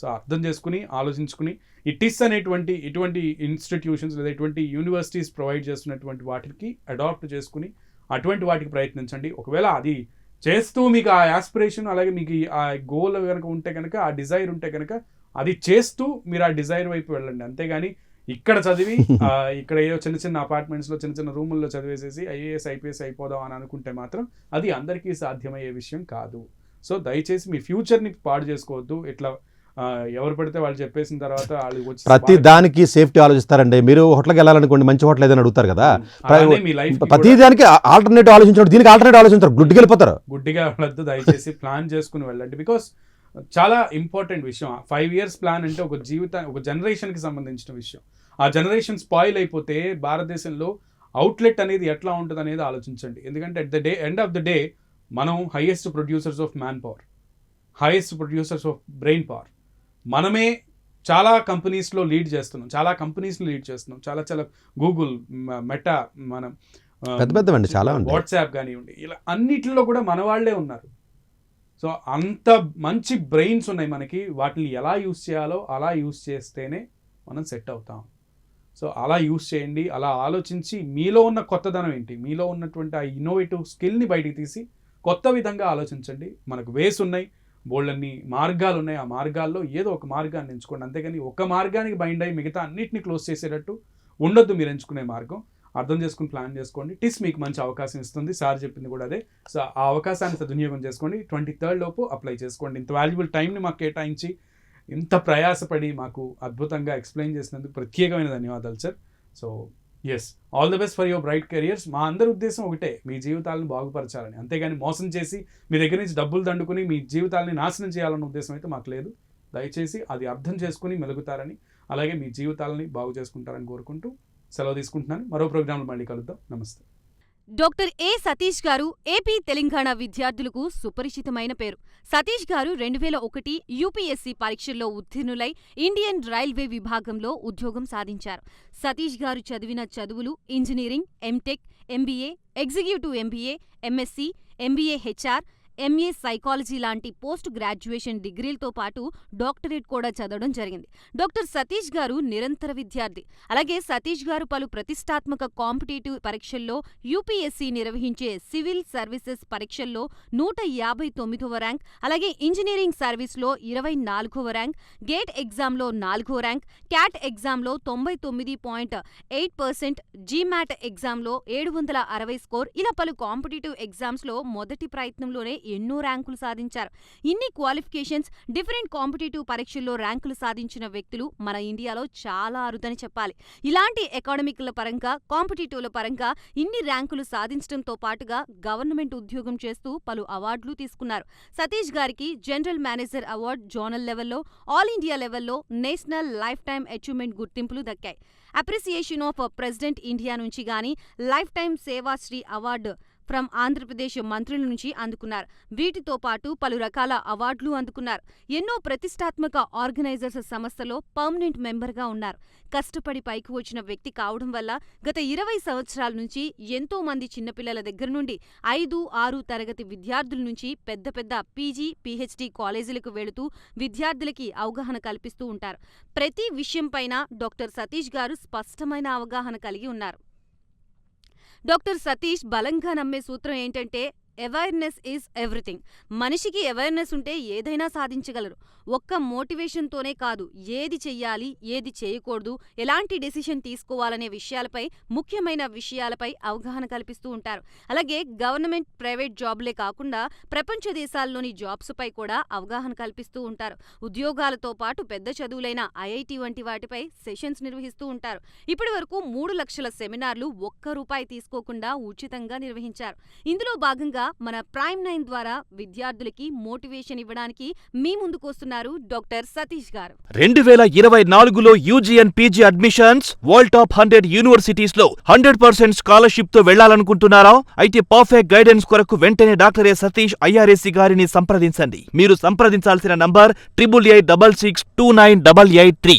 సో అర్థం చేసుకుని ఆలోచించుకుని ఇటిస్ అనేటువంటి ఇటువంటి ఇన్స్టిట్యూషన్స్ లేదా ఇటువంటి యూనివర్సిటీస్ ప్రొవైడ్ చేస్తున్నటువంటి వాటికి అడాప్ట్ చేసుకుని అటువంటి వాటికి ప్రయత్నించండి. ఒకవేళ అది చేస్తూ మీకు ఆ యాస్పిరేషన్ అలాగే మీకు ఆ గోల్ కనుక ఉంటే కనుక, ఆ డిజైర్ ఉంటే కనుక అది చేస్తూ మీరు ఆ డిజైర్ వైపు వెళ్ళండి. అంతేగాని ఇక్కడ చదివి ఇక్కడ ఏదో చిన్న అపార్ట్మెంట్స్లో చిన్న రూముల్లో చదివేసేసి ఐఏఎస్ ఐపీఎస్ అయిపోదాం అని అనుకుంటే మాత్రం అది అందరికీ సాధ్యమయ్యే విషయం కాదు. సో దయచేసి మీ ఫ్యూచర్ని పాడు చేసుకోవద్దు. ఇట్లా ఎవరు పడితే వాళ్ళు చెప్పేసిన తర్వాత వాళ్ళు వచ్చి ప్రతి దానికి సేఫ్టీ ఆలోచిస్తారండి. మీరు హోటల్కి వెళ్ళాలనుకోండి, మంచి హోటల్ ఏదైనా అడుగుతారు కదా, ప్రతి దానికి ఆల్టర్నేటివ్ ఆలోచించాడు, దీనికి ఆల్టర్నేటివ్ ఆలోచించారు, గుడ్డిగా వెళ్ళిపోతారు. గుడ్డిగా వెళ్ళొద్దు, దయచేసి ప్లాన్ చేసుకుని వెళ్ళండి. బికాస్ చాలా ఇంపార్టెంట్ విషయం. 5 years ప్లాన్ అంటే ఒక జనరేషన్కి సంబంధించిన విషయం. ఆ జనరేషన్ స్పాయిల్ అయిపోతే భారతదేశంలో అవుట్లెట్ అనేది ఎట్లా ఉంటుంది అనేది ఆలోచించండి. ఎందుకంటే ఎండ్ ఆఫ్ ద డే మనం highest producers of man power, highest producers of brain power. మనమే చాలా కంపెనీస్లో లీడ్ చేస్తున్నాం, చాలా గూగుల్, మెటా, మనం పెద్ద చాలా వాట్సాప్ కానివ్వండి, ఇలా అన్నిటిలో కూడా మన వాళ్ళే ఉన్నారు. సో అంత మంచి బ్రెయిన్స్ ఉన్నాయి మనకి. వాటిని ఎలా యూస్ చేయాలో అలా యూస్ చేస్తేనే మనం సెట్ అవుతాం. సో అలా యూస్ చేయండి, అలా ఆలోచించి మీలో ఉన్న కొత్తదనం ఏంటి, మీలో ఉన్నటువంటి ఆ ఇన్నోవేటివ్ స్కిల్ని బయటికి తీసి కొత్త విధంగా ఆలోచించండి. మనకు వేస్ ఉన్నాయి, బోల్డన్ని మార్గాలు ఉన్నాయి. ఆ మార్గాల్లో ఏదో ఒక మార్గాన్ని ఎంచుకోండి, అంతేగాని ఒక మార్గానికి బైండ్ అయ్యి మిగతా అన్నిటిని క్లోజ్ చేసేటట్టు ఉండొద్దు. మీరు ఎంచుకునే మార్గం అర్థం చేసుకుని ప్లాన్ చేసుకోండి. టిస్ మీకు మంచి అవకాశం ఇస్తుంది, సార్ చెప్పింది కూడా అదే. సో ఆ అవకాశాన్ని సద్వినియోగం చేసుకోండి. 23rd లోపు అప్లై చేసుకోండి. ఇంత వాల్యుబుల్ టైంని మాకు కేటాయించి ఇంత ప్రయాసపడి మాకు అద్భుతంగా ఎక్స్ప్లెయిన్ చేసినందుకు ప్రత్యేకమైన ధన్యవాదాలు sir. So yes, all the best for your bright careers. మా అందరి ఉద్దేశం ఒకటే, మీ జీవితాలను బాగుపరచాలని, అంతేగాని మోసం చేసి మీ దగ్గర నుంచి డబ్బులు దండుకుని మీ జీవితాలని నాశనం చేయాలన్న ఉద్దేశం అయితే మాకు లేదు. దయచేసి అది అర్థం చేసుకుని మెలుగుతారని, అలాగే మీ జీవితాలని బాగు చేసుకుంటారని కోరుకుంటూ సెలవు తీసుకుంటున్నాను. మరో ప్రోగ్రాంలో మళ్ళీ కలుద్దాం. నమస్తే. డాక్టర్ ఏ సతీష్ గారు ఏపీ తెలంగాణ విద్యార్థులకు సుపరిచితమైన పేరు. సతీష్ గారు 2001 యూపీఎస్సీ పరీక్షల్లో ఉత్తీర్ణులై ఇండియన్ రైల్వే విభాగంలో ఉద్యోగం సాధించారు. సతీష్ గారు చదివిన చదువులు engineering, MTech, MBA, executive MBA, MSc, MBA HR, MA psychology లాంటి పోస్ట్ గ్రాడ్యుయేషన్ డిగ్రీలతో పాటు డాక్టరేట్ కూడా చదవడం జరిగింది. డాక్టర్ సతీష్ గారు నిరంతర విద్యార్థి. అలాగే సతీష్ గారు పలు ప్రతిష్టాత్మక కాంపిటేటివ్ పరీక్షల్లో యూపీఎస్సీ నిర్వహించే సివిల్ సర్వీసెస్ పరీక్షల్లో 159వ ర్యాంక్, అలాగే ఇంజనీరింగ్ సర్వీస్లో 24వ ర్యాంక్, గేట్ ఎగ్జామ్లో 4వ ర్యాంక్, క్యాట్ ఎగ్జామ్లో 99.8%, జీమాట్ ఎగ్జామ్లో 760 స్కోర్, ఇలా పలు కాంపిటేటివ్ ఎగ్జామ్స్లో మొదటి ప్రయత్నంలోనే ఎన్నో ర్యాంకులు సాధించారు. ఇన్ని క్వాలిఫికేషన్స్, డిఫరెంట్ కాంపిటేటివ్ పరీక్షల్లో ర్యాంకులు సాధించిన వ్యక్తులు మన ఇండియాలో చాలా అరుదని చెప్పాలి. ఇలాంటి అకాడమిక్ల పరంగా, కాంపిటేటివ్ల పరంగా ఇన్ని ర్యాంకులు సాధించడంతో పాటుగా గవర్నమెంట్ ఉద్యోగం చేస్తూ పలు అవార్డులు తీసుకున్నారు. సతీష్ గారికి జనరల్ మేనేజర్ అవార్డు జోనల్ లెవెల్లో, ఆల్ ఇండియా లెవెల్లో నేషనల్ లైఫ్ టైమ్ అచీవ్మెంట్ గుర్తింపులు దక్కాయి. అప్రిసియేషన్ ఆఫ్ ప్రెసిడెంట్ ఇండియా నుంచి గానీ life time Sevashri award from Andhra Pradesh మంత్రుల నుంచి అందుకున్నారు. వీటితో పాటు పలు రకాల అవార్డులు అందుకున్నారు. ఎన్నో ప్రతిష్టాత్మక ఆర్గనైజర్స్ సంస్థలో పర్మనెంట్ మెంబర్గా ఉన్నారు. కష్టపడి పైకి వచ్చిన వ్యక్తి కావడం వల్ల గత 20 సంవత్సరాల నుంచి ఎంతో మంది చిన్నపిల్లల దగ్గర నుండి 5, 6 తరగతి విద్యార్థుల నుంచి పెద్ద పెద్ద పీజీ, పీహెచ్డీ కాలేజీలకు వెళుతూ విద్యార్థులకి అవగాహన కల్పిస్తూ ఉంటారు. ప్రతి విషయంపైన డాక్టర్ సతీష్ గారు స్పష్టమైన అవగాహన కలిగి ఉన్నారు. డాక్టర్ సతీష్ బలంగా నమ్మే సూత్రం ఏంటంటే, అవేర్నెస్ ఈజ్ ఎవ్రీథింగ్. మనిషికి అవేర్నెస్ ఉంటే ఏదైనా సాధించగలరు. ఒక్క మోటివేషన్తోనే కాదు, ఏది చెయ్యాలి, ఏది చేయకూడదు, ఎలాంటి డెసిషన్ తీసుకోవాలనే విషయాలపై, ముఖ్యమైన విషయాలపై అవగాహన కల్పిస్తూ ఉంటారు. అలాగే గవర్నమెంట్, ప్రైవేట్ జాబ్లే కాకుండా ప్రపంచ దేశాల్లోని జాబ్స్పై కూడా అవగాహన కల్పిస్తూ ఉంటారు. ఉద్యోగాలతో పాటు పెద్ద చదువులైన ఐఐటి వంటి వాటిపై సెషన్స్ నిర్వహిస్తూ ఉంటారు. ఇప్పటి వరకు 3 లక్షల సెమినార్లు ₹1 తీసుకోకుండా ఉచితంగా నిర్వహించారు. ఇందులో భాగంగా మన ప్రైమ్ 9 ద్వారా విద్యార్థులకి మోటివేషన్ ఇవ్వడానికి మీ ముందుకొస్తున్నారు డాక్టర్ సతీష్ గారు. 2024లో UG and PG admissions world top 100 universities లో 100% స్కాలర్షిప్ తో వెళ్లాలనుకుంటున్నారా? అయితే పర్ఫెక్ట్ గైడెన్స్ కొరకు వెంటనే డాక్టర్ ఏ సతీష్ ఐఆర్ఎస్సీ గారిని సంప్రదించండి. మీరు సంప్రదించాల్సిన నంబర్ 8886629883.